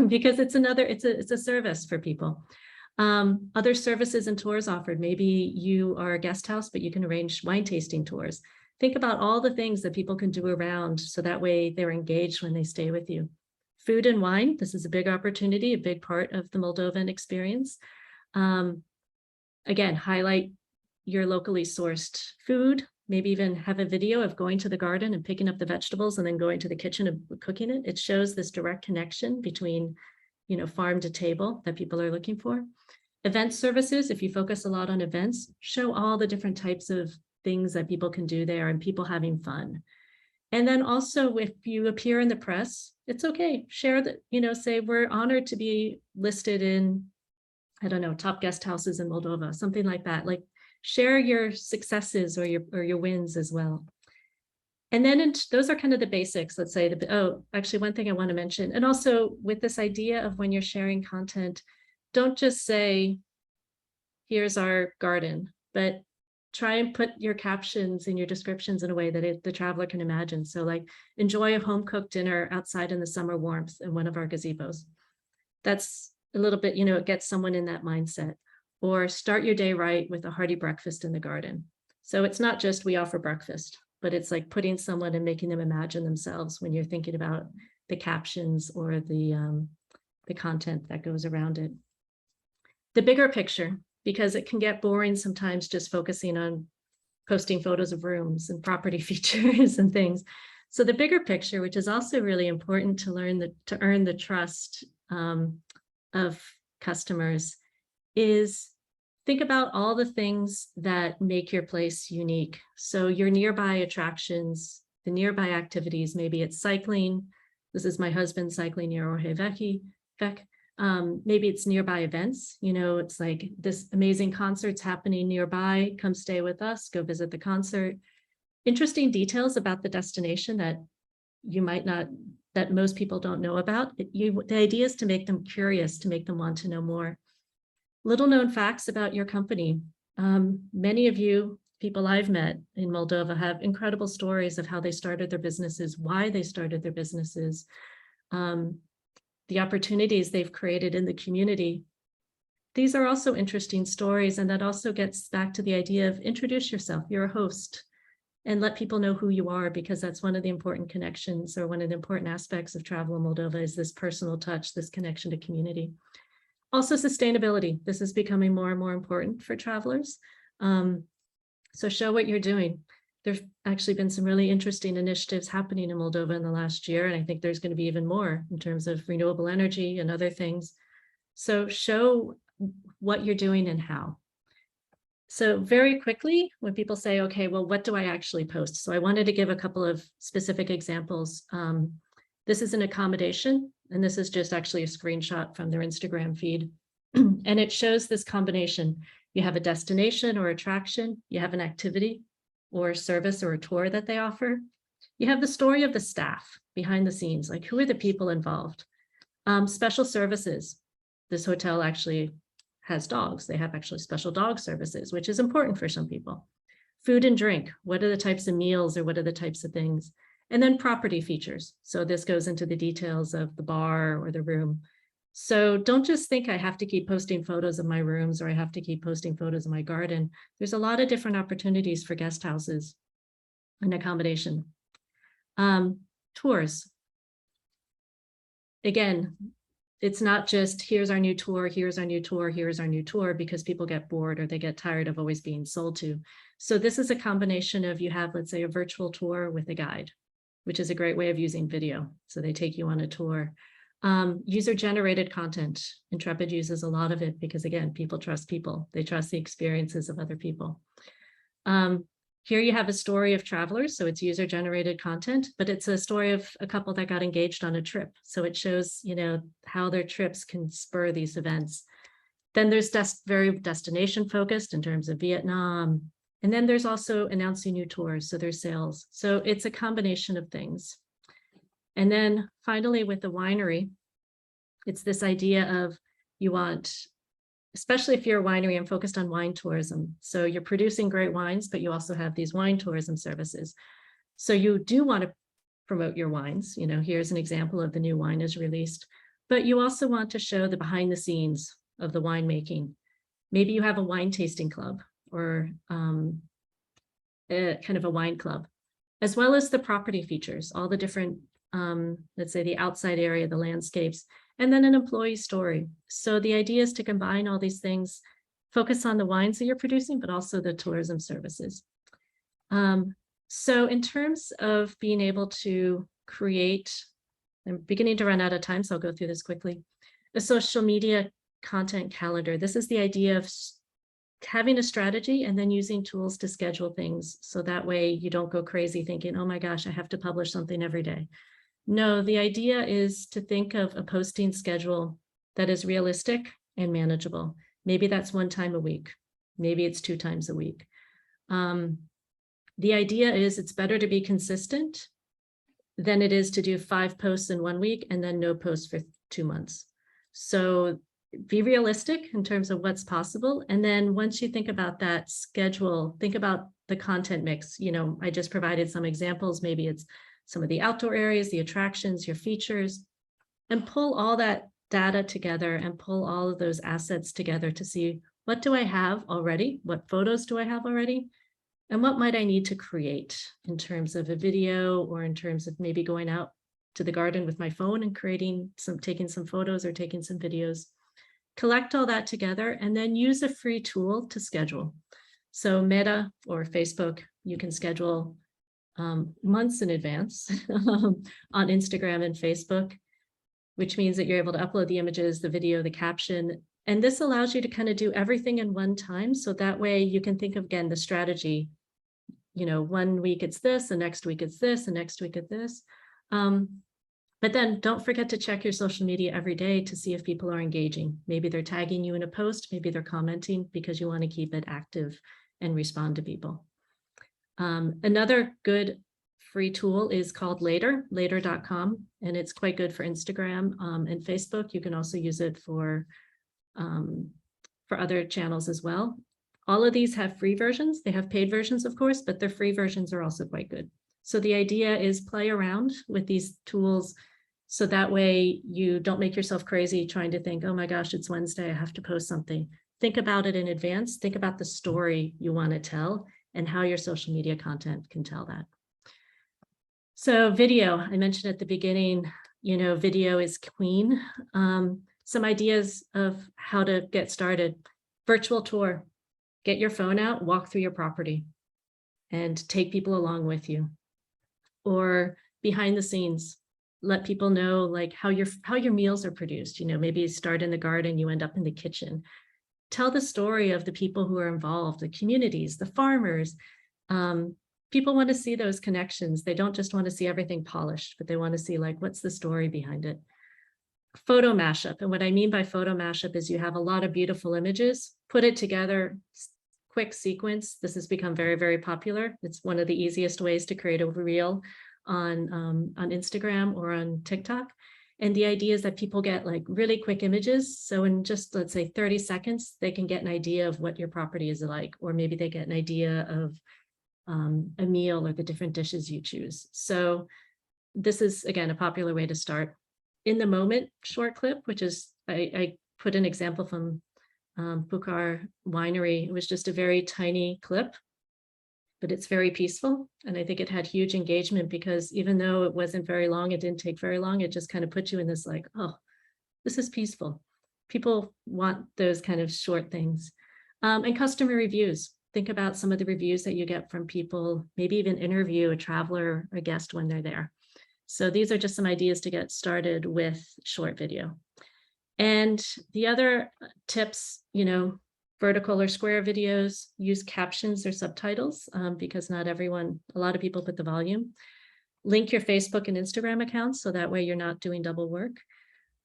C: because it's a service for people. Other services and tours offered. Maybe you are a guest house, but you can arrange wine tasting tours. Think about all the things that people can do around, so that way they're engaged when they stay with you. Food and wine, this is a big opportunity, a big part of the Moldovan experience. Again, highlight your locally sourced food, maybe even have a video of going to the garden and picking up the vegetables and then going to the kitchen and cooking it. It shows this direct connection between, you know, farm to table that people are looking for. Event services, if you focus a lot on events, show all the different types of things that people can do there and people having fun. And then also, if you appear in the press, it's okay. Share that, you know, say we're honored to be listed in, I don't know, top guest houses in Moldova, something like that. Like, share your successes or your wins as well. And then those are kind of the basics, let's say. Actually, one thing I want to mention, and also with this idea of when you're sharing content, don't just say, here's our garden, but try and put your captions and your descriptions in a way that the traveler can imagine. So like, enjoy a home-cooked dinner outside in the summer warmth in one of our gazebos. That's a little bit, you know, it gets someone in that mindset. Or start your day right with a hearty breakfast in the garden. So it's not just we offer breakfast, but it's like putting someone and making them imagine themselves when you're thinking about the captions or the content that goes around it. The bigger picture, because it can get boring sometimes just focusing on posting photos of rooms and property features and things. So the bigger picture, which is also really important to earn the trust of customers, is think about all the things that make your place unique. So your nearby attractions, the nearby activities, maybe it's cycling. This is my husband cycling near Orhevec. Maybe it's nearby events. You know, it's like this amazing concert's happening nearby. Come stay with us, go visit the concert. Interesting details about the destination that you might not, that most people don't know about. The idea is to make them curious, to make them want to know more. Little known facts about your company. Many of you, people I've met in Moldova, have incredible stories of how they started their businesses, why they started their businesses, the opportunities they've created in the community. These are also interesting stories, and that also gets back to the idea of introduce yourself. You're a host, and let people know who you are, because that's one of the important connections, or one of the important aspects of travel in Moldova, is this personal touch, this connection to community. Also, sustainability. This is becoming more and more important for travelers. So show what you're doing. There's actually been some really interesting initiatives happening in Moldova in the last year, and I think there's going to be even more in terms of renewable energy and other things. So show what you're doing and how. So very quickly, when people say, okay, well, what do I actually post? So I wanted to give a couple of specific examples. This is an accommodation, and this is just actually a screenshot from their Instagram feed. And it shows this combination. You have a destination or attraction, you have an activity or service or a tour that they offer. You have the story of the staff behind the scenes, like who are the people involved? Special services. This hotel actually has dogs. They have actually special dog services, which is important for some people. Food and drink. What are the types of meals, or what are the types of things? And then property features. So this goes into the details of the bar or the room. So don't just think I have to keep posting photos of my rooms, or I have to keep posting photos of my garden. There's a lot of different opportunities for guest houses and accommodation. Tours. Again, it's not just here's our new tour, here's our new tour, here's our new tour, because people get bored or they get tired of always being sold to. So this is a combination of, you have, let's say, a virtual tour with a guide, which is a great way of using video. So they take you on a tour. User-generated content. Intrepid uses a lot of it because, again, people trust people. They trust the experiences of other people. Here you have a story of travelers, so it's user-generated content, but it's a story of a couple that got engaged on a trip. So it shows, you know, how their trips can spur these events. Then there's very destination focused in terms of Vietnam. And then there's also announcing new tours, so there's sales. So it's a combination of things. And then finally with the winery, it's this idea of you want, especially if you're a winery and focused on wine tourism. So you're producing great wines, but you also have these wine tourism services. So you do want to promote your wines. You know, here's an example of the new wine is released, but you also want to show the behind the scenes of the winemaking. Maybe you have a wine tasting club or kind of a wine club, as well as the property features, all the different, let's say the outside area, the landscapes, and then an employee story. So the idea is to combine all these things, focus on the wines that you're producing, but also the tourism services. So in terms of being able to create, I'm beginning to run out of time, so I'll go through this quickly. A social media content calendar. This is the idea of having a strategy and then using tools to schedule things. So that way you don't go crazy thinking, oh my gosh, I have to publish something every day. No, the idea is to think of a posting schedule that is realistic and manageable. Maybe that's 1 time a week. Maybe it's 2 times a week. The idea is it's better to be consistent than it is to do 5 posts in 1 week and then no posts for 2 months. So be realistic in terms of what's possible. And then once you think about that schedule, think about the content mix. You know, I just provided some examples. Maybe it's some of the outdoor areas, the attractions, your features, and pull all that data together and pull all of those assets together to see what do I have already? What photos do I have already? And what might I need to create in terms of a video or in terms of maybe going out to the garden with my phone and taking some photos or taking some videos. Collect all that together and then use a free tool to schedule. So Meta or Facebook, you can schedule months in advance on Instagram and Facebook, which means that you're able to upload the images, the video, the caption, and this allows you to kind of do everything in one time. So that way you can think of, again, the strategy, you know, 1 week it's this, the next week it's this, the next week it's this. But then don't forget to check your social media every day to see if people are engaging. Maybe they're tagging you in a post, maybe they're commenting because you want to keep it active and respond to people. Another good free tool is called later.com, and it's quite good for Instagram and Facebook. You can also use it for other channels as well. All of these have free versions. They have paid versions, of course, but their free versions are also quite good. So the idea is play around with these tools so that way you don't make yourself crazy trying to think, oh my gosh, it's Wednesday, I have to post something. Think about it in advance. Think about the story you want to tell and how your social media content can tell that. So video, I mentioned at the beginning, you know, video is queen. Some ideas of how to get started. Virtual tour. Get your phone out, walk through your property and take people along with you. Or behind the scenes, let people know like how your meals are produced. You know, maybe you start in the garden, you end up in the kitchen. Tell the story of the people who are involved, the communities, the farmers. People want to see those connections. They don't just want to see everything polished, but they want to see like, what's the story behind it? Photo mashup. And what I mean by photo mashup is you have a lot of beautiful images, put it together, quick sequence. This has become very, very popular. It's one of the easiest ways to create a reel on Instagram or on TikTok. And the idea is that people get like really quick images. So in just, let's say 30 seconds, they can get an idea of what your property is like, or maybe they get an idea of a meal or the different dishes you choose. So this is, again, a popular way to start. In the moment short clip, which is, I put an example from Bukar Winery. It was just a very tiny clip, but it's very peaceful. And I think it had huge engagement because even though it wasn't very long, it didn't take very long. It just kind of put you in this like, oh, this is peaceful. People want those kind of short things. And customer reviews. Think about some of the reviews that you get from people, maybe even interview a traveler or a guest when they're there. So these are just some ideas to get started with short video. And the other tips, vertical or square videos, use captions or subtitles because not everyone, a lot of people put the volume. Link your Facebook and Instagram accounts so that way you're not doing double work.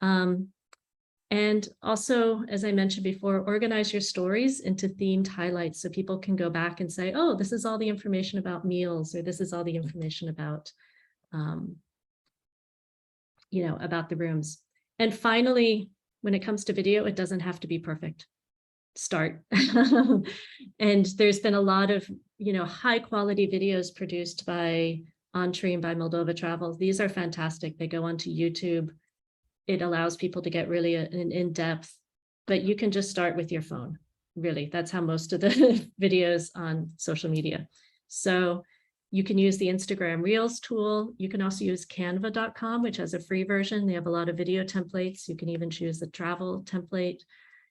C: And also, as I mentioned before, organize your stories into themed highlights so people can go back and say, oh, this is all the information about meals, or this is all the information about, about the rooms. And finally, when it comes to video, it doesn't have to be perfect. Start. And there's been a lot of, high quality videos produced by ANTRIM, by Moldova Travel. These are fantastic. They go onto YouTube. It allows people to get really an in-depth, but you can just start with your phone. Really, that's how most of the videos on social media. So you can use the Instagram Reels tool. You can also use canva.com, which has a free version. They have a lot of video templates. You can even choose the travel template.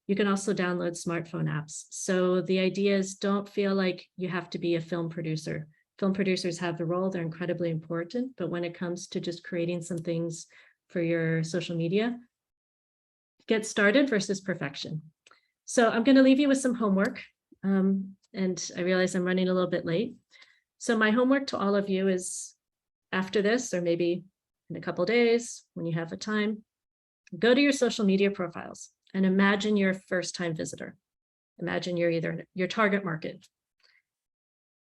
C: You can also download smartphone apps. So the idea is, don't feel like you have to be a film producer. Film producers have the role, they're incredibly important, but when it comes to just creating some things for your social media, get started versus perfection. So I'm going to leave you with some homework. And I realize I'm running a little bit late. So my homework to all of you is, after this, or maybe in a couple of days when you have the time, go to your social media profiles and imagine you're a first-time visitor. Imagine you're either your target market.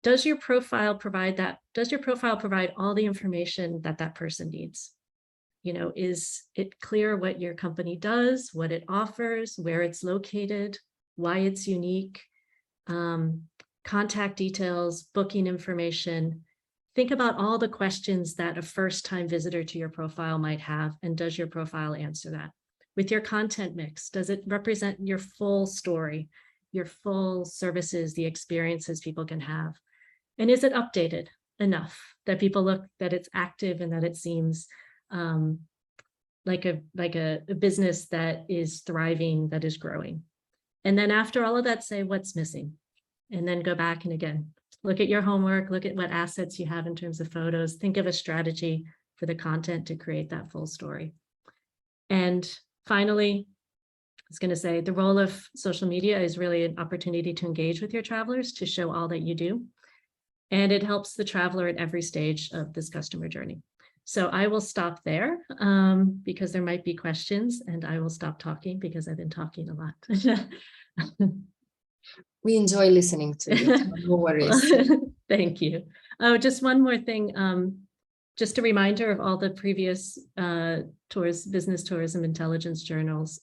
C: Does your profile provide that? Does your profile provide all the information that that person needs? Is it clear what your company does, what it offers, where it's located, why it's unique, contact details, booking information? Think about all the questions that a first-time visitor to your profile might have, and does your profile answer that? With your content mix, does it represent your full story, your full services, the experiences people can have? And is it updated enough that people look, that it's active and that it seems like a business that is thriving, that is growing? And then after all of that, say what's missing, and then go back and again, look at your homework, look at what assets you have in terms of photos, think of a strategy for the content to create that full story. And finally, I was going to say, the role of social media is really an opportunity to engage with your travelers, to show all that you do. And it helps the traveler at every stage of this customer journey. So I will stop there because there might be questions, and I will stop talking because I've been talking a lot.
A: We enjoy listening to you. No worries.
C: Thank you. Oh, just one more thing. Just a reminder of all the previous business tourism intelligence journals,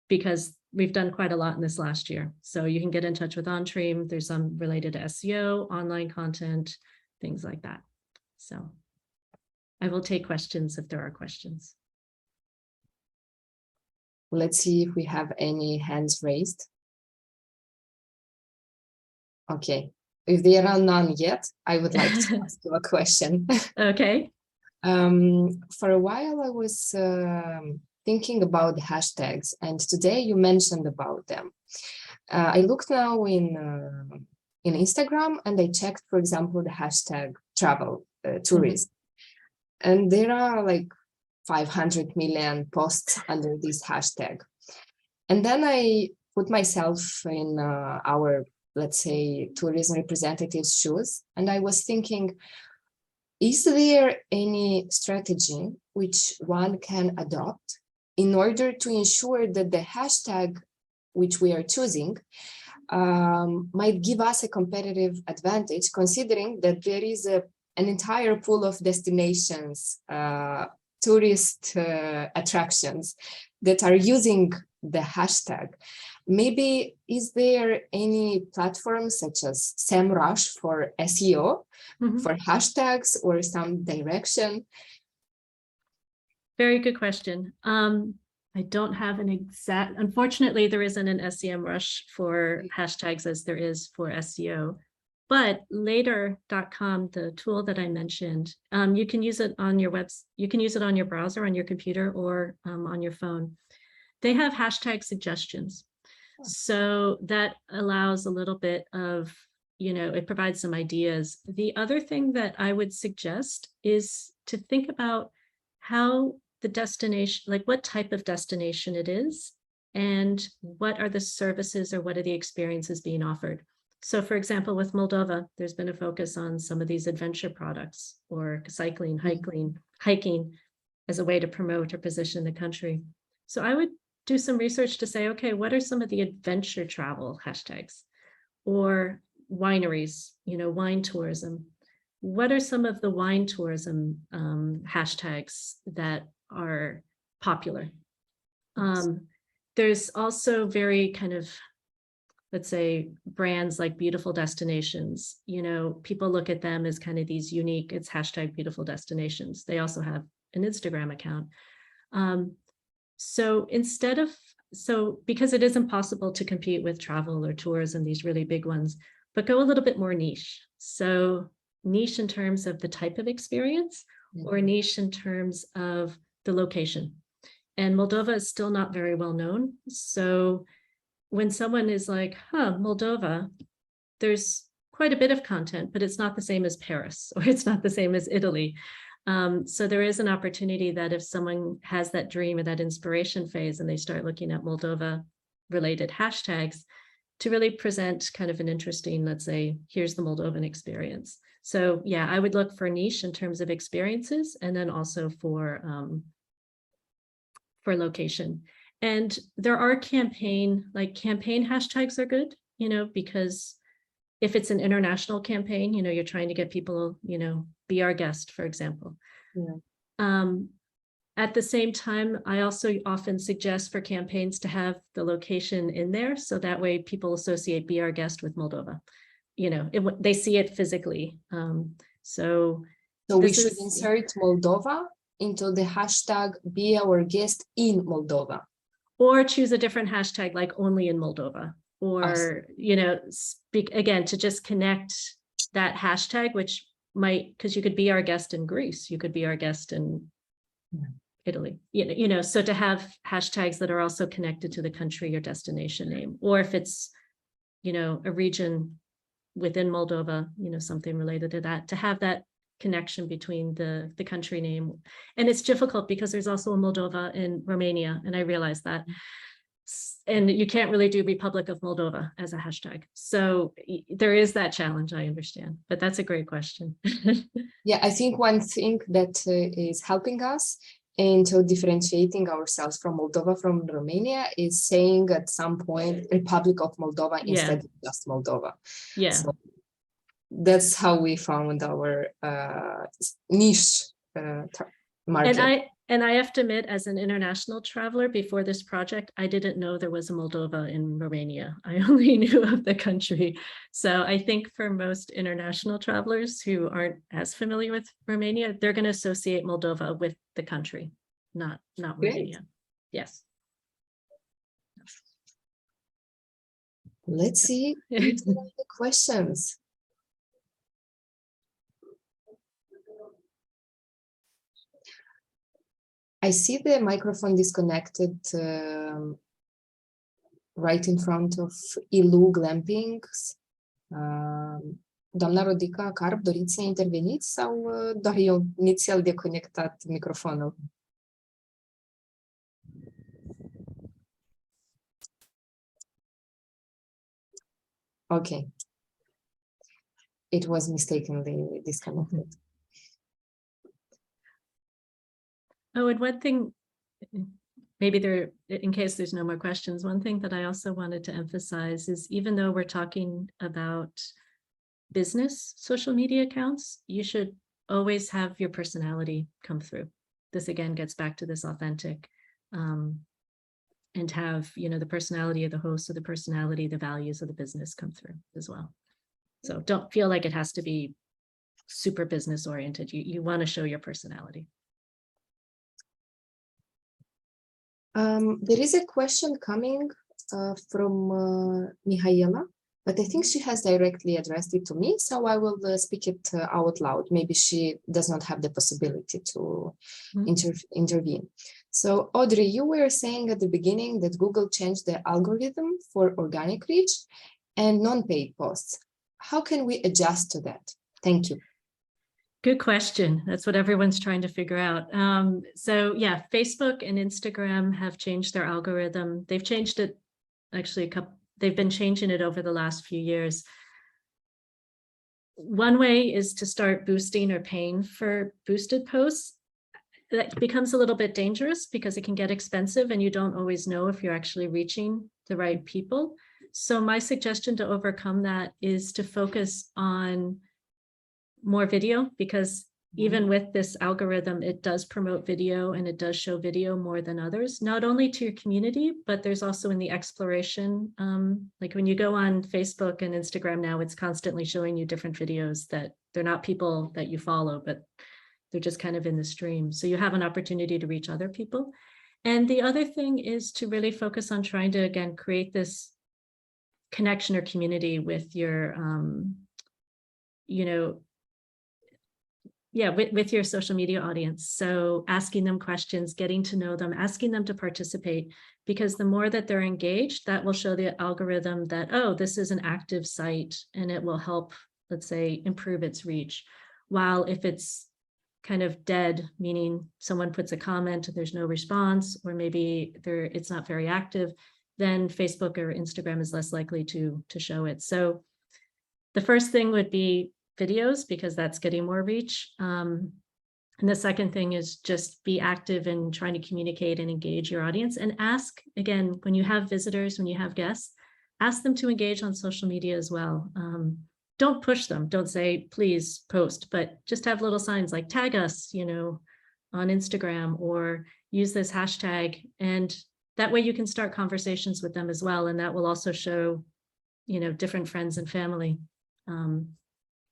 C: because we've done quite a lot in this last year. So you can get in touch with ANTRIM. There's some related to SEO, online content, things like that. So I will take questions if there are questions.
A: Let's see if we have any hands raised. Okay, if there are none yet, I would like to ask you a question.
C: Okay.
A: For a while, I was thinking about the hashtags, and today you mentioned about them. I looked now in Instagram, and I checked, for example, the hashtag travel tourism, and there are like 500 million posts under this hashtag. And then I put myself in our, let's say, tourism representatives' shoes, and I was thinking, is there any strategy which one can adopt in order to ensure that the hashtag which we are choosing might give us a competitive advantage, considering that there is an entire pool of destinations, tourist attractions that are using the hashtag? Maybe is there any platform such as SEMrush for SEO, for hashtags, or some direction?
C: Very good question. I don't have an exact, unfortunately, there isn't an SEMrush for hashtags as there is for SEO, but later.com, the tool that I mentioned, you can use it on your you can use it on your browser, on your computer, or on your phone. They have hashtag suggestions. So that allows a little bit of, it provides some ideas. The other thing that I would suggest is to think about how the destination, like what type of destination it is, and what are the services or what are the experiences being offered. So for example, with Moldova, there's been a focus on some of these adventure products or cycling, hiking as a way to promote or position the country. So I would do some research to say, okay, what are some of the adventure travel hashtags or wineries, wine tourism? What are some of the wine tourism hashtags that are popular? There's also very kind of, let's say, brands like beautiful destinations. People look at them as kind of these unique, it's hashtag beautiful destinations. They also have an Instagram account. So because it is impossible to compete with travel or tourism, these really big ones, but go a little bit more niche. So niche in terms of the type of experience or niche in terms of the location. And Moldova is still not very well known. So when someone is like, Moldova, there's quite a bit of content, but it's not the same as Paris, or it's not the same as Italy. So there is an opportunity that if someone has that dream or that inspiration phase and they start looking at Moldova related hashtags to really present kind of an interesting, let's say, here's the Moldovan experience. So yeah, I would look for niche in terms of experiences and then also for location. And there are campaign hashtags are good, because if it's an international campaign, you're trying to get people, be our guest, for example. Yeah. At the same time, I also often suggest for campaigns to have the location in there. So that way people associate Be Our Guest with Moldova. They see it physically. So
A: we should insert Moldova into the hashtag Be Our Guest in Moldova.
C: Or choose a different hashtag, like only in Moldova. Or, speak again to just connect that hashtag, which might, because you could be our guest in Greece, you could be our guest in Italy, so to have hashtags that are also connected to the country or destination name, or if it's, a region within Moldova, something related to that, to have that connection between the country name. And it's difficult because there's also a Moldova in Romania, and I realize that. And you can't really do Republic of Moldova as a hashtag. So there is that challenge, I understand, but that's a great question.
A: Yeah, I think one thing that is helping us into differentiating ourselves from Moldova, from Romania, is saying at some point Republic of Moldova instead of just Moldova.
C: Yeah.
A: So that's how we found our niche market.
C: And I have to admit, as an international traveler before this project, I didn't know there was a Moldova in Romania. I only knew of the country. So I think for most international travelers who aren't as familiar with Romania, they're going to associate Moldova with the country, not Romania. Yes.
A: Let's see if there are any questions. I see the microphone disconnected right in front of Ilu Glampings. Doamna Rodica Carp, doriți să interveniți sau doar eu inițial deconectat microfonul? Okay. It was mistakenly disconnected.
C: Oh, and one thing, maybe in case there's no more questions, one thing that I also wanted to emphasize is even though we're talking about business social media accounts, you should always have your personality come through. This again gets back to this authentic and have, the personality of the host or the personality, the values of the business come through as well. So don't feel like it has to be super business oriented. You want to show your personality.
A: There is a question coming from Mihaela, but I think she has directly addressed it to me, so I will speak it out loud. Maybe she does not have the possibility to intervene. So Audrey, you were saying at the beginning that Google changed the algorithm for organic reach and non-paid posts. How can we adjust to that? Thank you.
C: Good question. That's what everyone's trying to figure out. So yeah, Facebook and Instagram have changed their algorithm. They've changed it actually they've been changing it over the last few years. One way is to start boosting or paying for boosted posts. That becomes a little bit dangerous because it can get expensive and you don't always know if you're actually reaching the right people. So my suggestion to overcome that is to focus on more video, because even with this algorithm, it does promote video and it does show video more than others, not only to your community, but there's also in the exploration. Like when you go on Facebook and Instagram now, it's constantly showing you different videos that they're not people that you follow, but they're just kind of in the stream. So you have an opportunity to reach other people. And the other thing is to really focus on trying to, again, create this connection or community with your, with your social media audience. So asking them questions, getting to know them, asking them to participate, because the more that they're engaged, that will show the algorithm that, oh, this is an active site, and it will help, let's say, improve its reach. While if it's kind of dead, meaning someone puts a comment, there's no response, or maybe it's not very active, then Facebook or Instagram is less likely to show it. So the first thing would be videos, because that's getting more reach. And the second thing is just be active in trying to communicate and engage your audience, and ask, again, when you have visitors, when you have guests, ask them to engage on social media as well. Don't push them. Don't say, please post, but just have little signs like tag us, on Instagram, or use this hashtag. And that way you can start conversations with them as well. And that will also show, different friends and family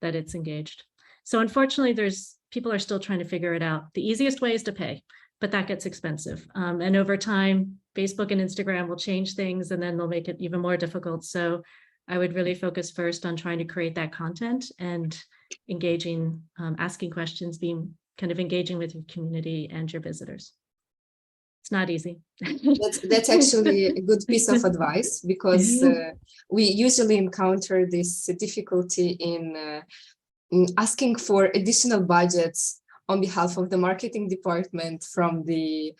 C: that it's engaged. So unfortunately, people are still trying to figure it out. The easiest way is to pay, but that gets expensive. And over time, Facebook and Instagram will change things, and then they'll make it even more difficult. So I would really focus first on trying to create that content and engaging, asking questions, being kind of engaging with your community and your visitors. It's not easy.
A: That's actually a good piece of advice, because we usually encounter this difficulty in asking for additional budgets on behalf of the marketing department from the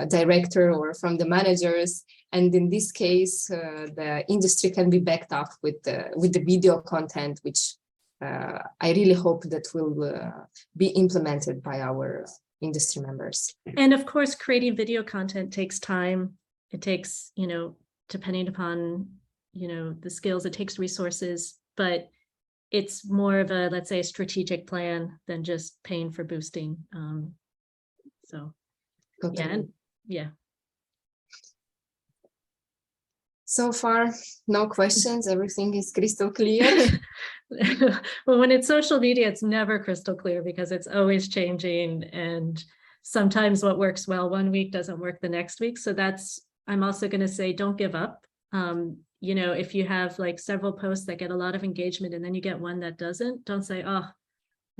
A: director or from the managers. And in this case, the industry can be backed up with the video content, which I really hope that will be implemented by our industry members.
C: And of course, creating video content takes time. It takes, depending upon, the skills, it takes resources, but it's more of a, let's say, a strategic plan than just paying for boosting.
A: Okay.
C: Yeah.
A: So far, no questions. Everything is crystal clear.
C: Well, when it's social media, it's never crystal clear, because it's always changing. And sometimes what works well one week doesn't work the next week. So I'm also going to say, don't give up. If you have like several posts that get a lot of engagement and then you get one that doesn't, don't say, oh,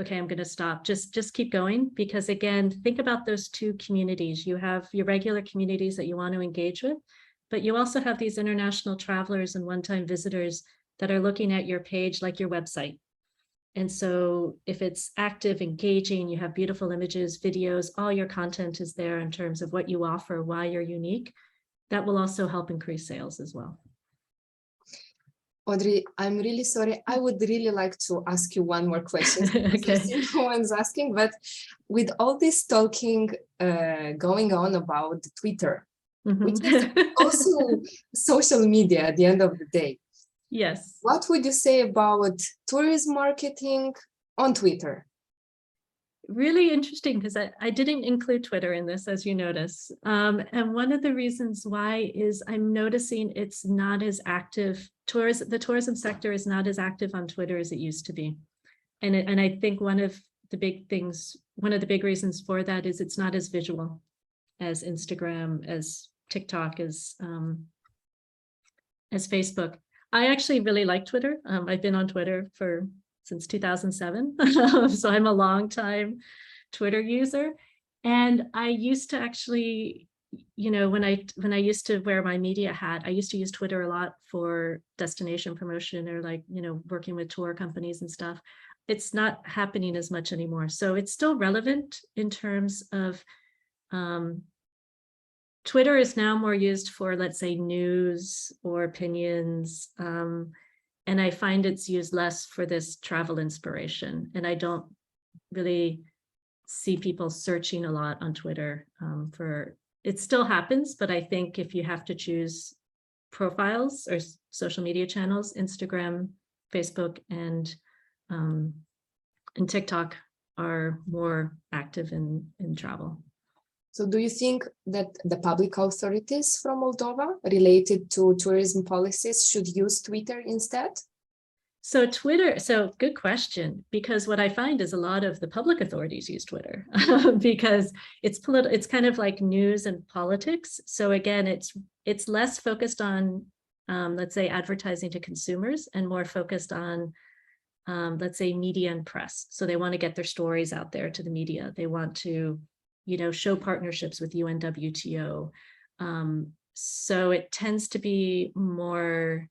C: okay, I'm going to stop. Just keep going, because again, think about those two communities. You have your regular communities that you want to engage with, but you also have these international travelers and one-time visitors that are looking at your page, like your website. And so if it's active, engaging, you have beautiful images, videos, all your content is there in terms of what you offer, why you're unique, that will also help increase sales as well.
A: Audrey, I'm really sorry. I would really like to ask you one more question.
C: Okay.
A: No one's asking, but with all this talking going on about Twitter, which is also social media at the end of the day.
C: Yes.
A: What would you say about tourism marketing on Twitter?
C: Really interesting, because I didn't include Twitter in this, as you notice. And one of the reasons why is I'm noticing it's not as active. The tourism sector is not as active on Twitter as it used to be. And I think one of the big reasons for that is it's not as visual as Instagram, as TikTok, as Facebook. I actually really like Twitter. I've been on Twitter since 2007. So I'm a long time Twitter user. And I used to actually, you know, when I used to wear my media hat, I used to use Twitter a lot for destination promotion or like, you know, working with tour companies and stuff. It's not happening as much anymore. So it's still relevant in terms of Twitter is now more used for, let's say, news or opinions. And I find it's used less for this travel inspiration. And I don't really see people searching a lot on Twitter for, it still happens, but I think if you have to choose profiles or social media channels, Instagram, Facebook, and TikTok are more active in travel.
A: So do you think that the public authorities from Moldova related to tourism policies should use Twitter instead?
C: So Twitter, so good question, because what I find is a lot of the public authorities use Twitter because it's kind of like news and politics. So again, it's less focused on, let's say, advertising to consumers and more focused on, let's say, media and press. So they want to get their stories out there to the media. They want to, you know, show partnerships with UNWTO. So it tends to be more,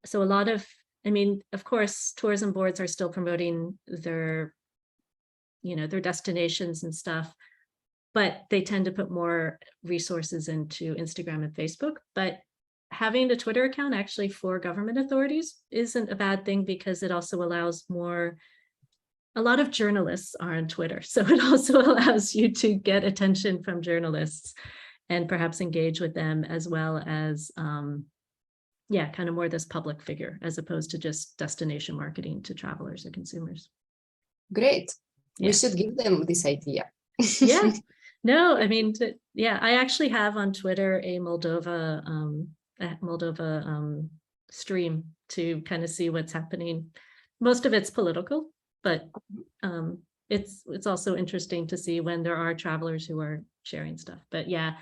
C: so a lot of, I mean, of course, tourism boards are still promoting their, you know, their destinations and stuff, but they tend to put more resources into Instagram and Facebook. But having the Twitter account actually for government authorities isn't a bad thing because it also allows more, a lot of journalists are on Twitter. So it also allows you to get attention from journalists and perhaps engage with them as well as, yeah, kind of more this public figure as opposed to just destination marketing to travelers or consumers.
A: Great.
C: Yeah.
A: We should give them this idea.
C: Yeah. No, I mean, yeah, I actually have on Twitter a Moldova stream to kind of see what's happening. Most of it's political, but it's also interesting to see when there are travelers who are sharing stuff. But yeah,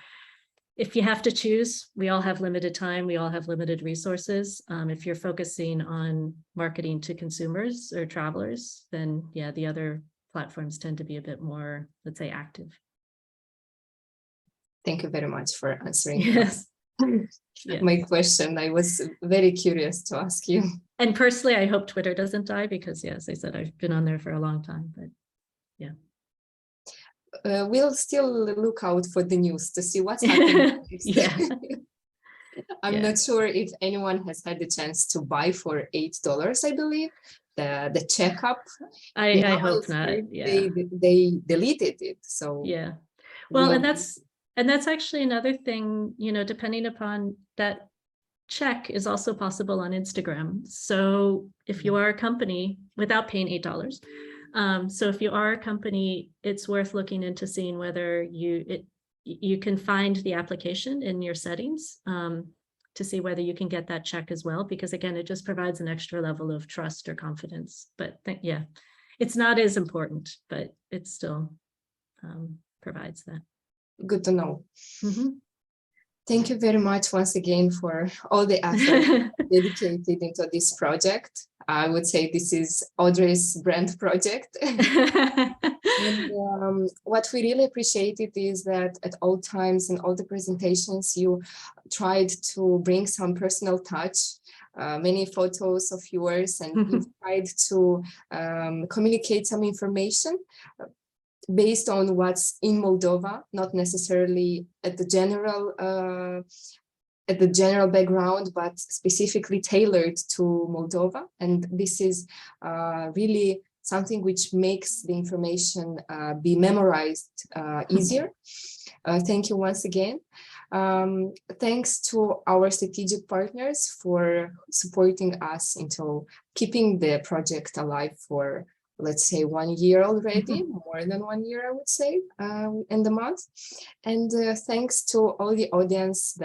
C: if you have to choose, we all have limited time, we all have limited resources. If you're focusing on marketing to consumers or travelers, then yeah, the other platforms tend to be a bit more, let's say, active.
A: Thank you very much for answering
C: Yes. Yeah.
A: my question. I was very curious to ask you.
C: And personally, I hope Twitter doesn't die because, yeah, as I said, I've been on there for a long time, but yeah.
A: We'll still look out for the news to see what's happening.
C: Yeah.
A: I'm not sure if anyone has had the chance to buy for $8, I believe, the checkup.
C: I hope not. Yeah.
A: They deleted it. So
C: yeah. Well, and that's actually another thing, you know, depending upon that check is also possible on Instagram. So if you are a company without paying $8, so if you are a company, it's worth looking into seeing whether you can find the application in your settings to see whether you can get that check as well, because again, it just provides an extra level of trust or confidence. But yeah, it's not as important, but it still provides that.
A: Good to know.
C: Mm-hmm.
A: Thank you very much once again for all the effort dedicated into this project. I would say this is Audrey's brand project. And what we really appreciated is that at all times in all the presentations, you tried to bring some personal touch, many photos of yours, and you tried to communicate some information based on what's in Moldova, not necessarily at the general background, but specifically tailored to Moldova. And this is really something which makes the information be memorized easier. Thank you once again. Thanks to our strategic partners for supporting us into keeping the project alive for, let's say, 1 year already, more than 1 year, I would say, in the month. And thanks to all the audience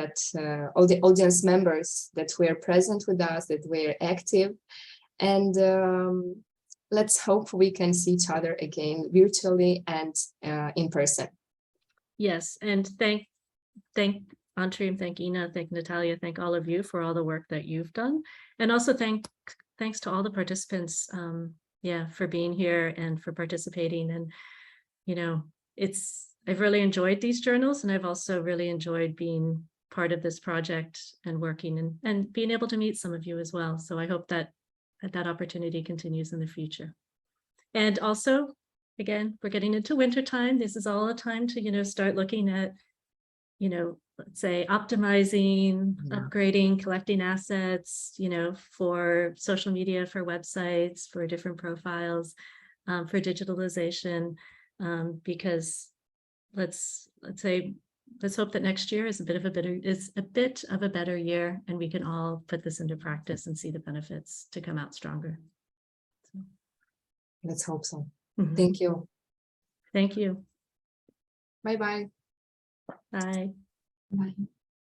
A: all the audience members that were present with us, that were active. And let's hope we can see each other again virtually and in person. Yes,
C: and thank ANTRIM, thank Ina, thank Natalia, thank all of you for all the work that you've done. And also thanks to all the participants, yeah, for being here and for participating. And, you know, it's I've really enjoyed these journals, and I've also really enjoyed being part of this project and working and being able to meet some of you as well. So I hope that that opportunity continues in the future. And also, again, we're getting into winter time. This is all a time to, you know, start looking at, you know, let's say optimizing, upgrading, collecting assets, you know, for social media, for websites, for different profiles, for digitalization, because let's hope that next year is a bit of a better year, and we can all put this into practice and see the benefits to come out stronger. So.
A: Let's hope so.
C: Mm-hmm.
A: Thank you.
C: Thank you.
A: Bye-bye.
C: Bye.
B: Bye.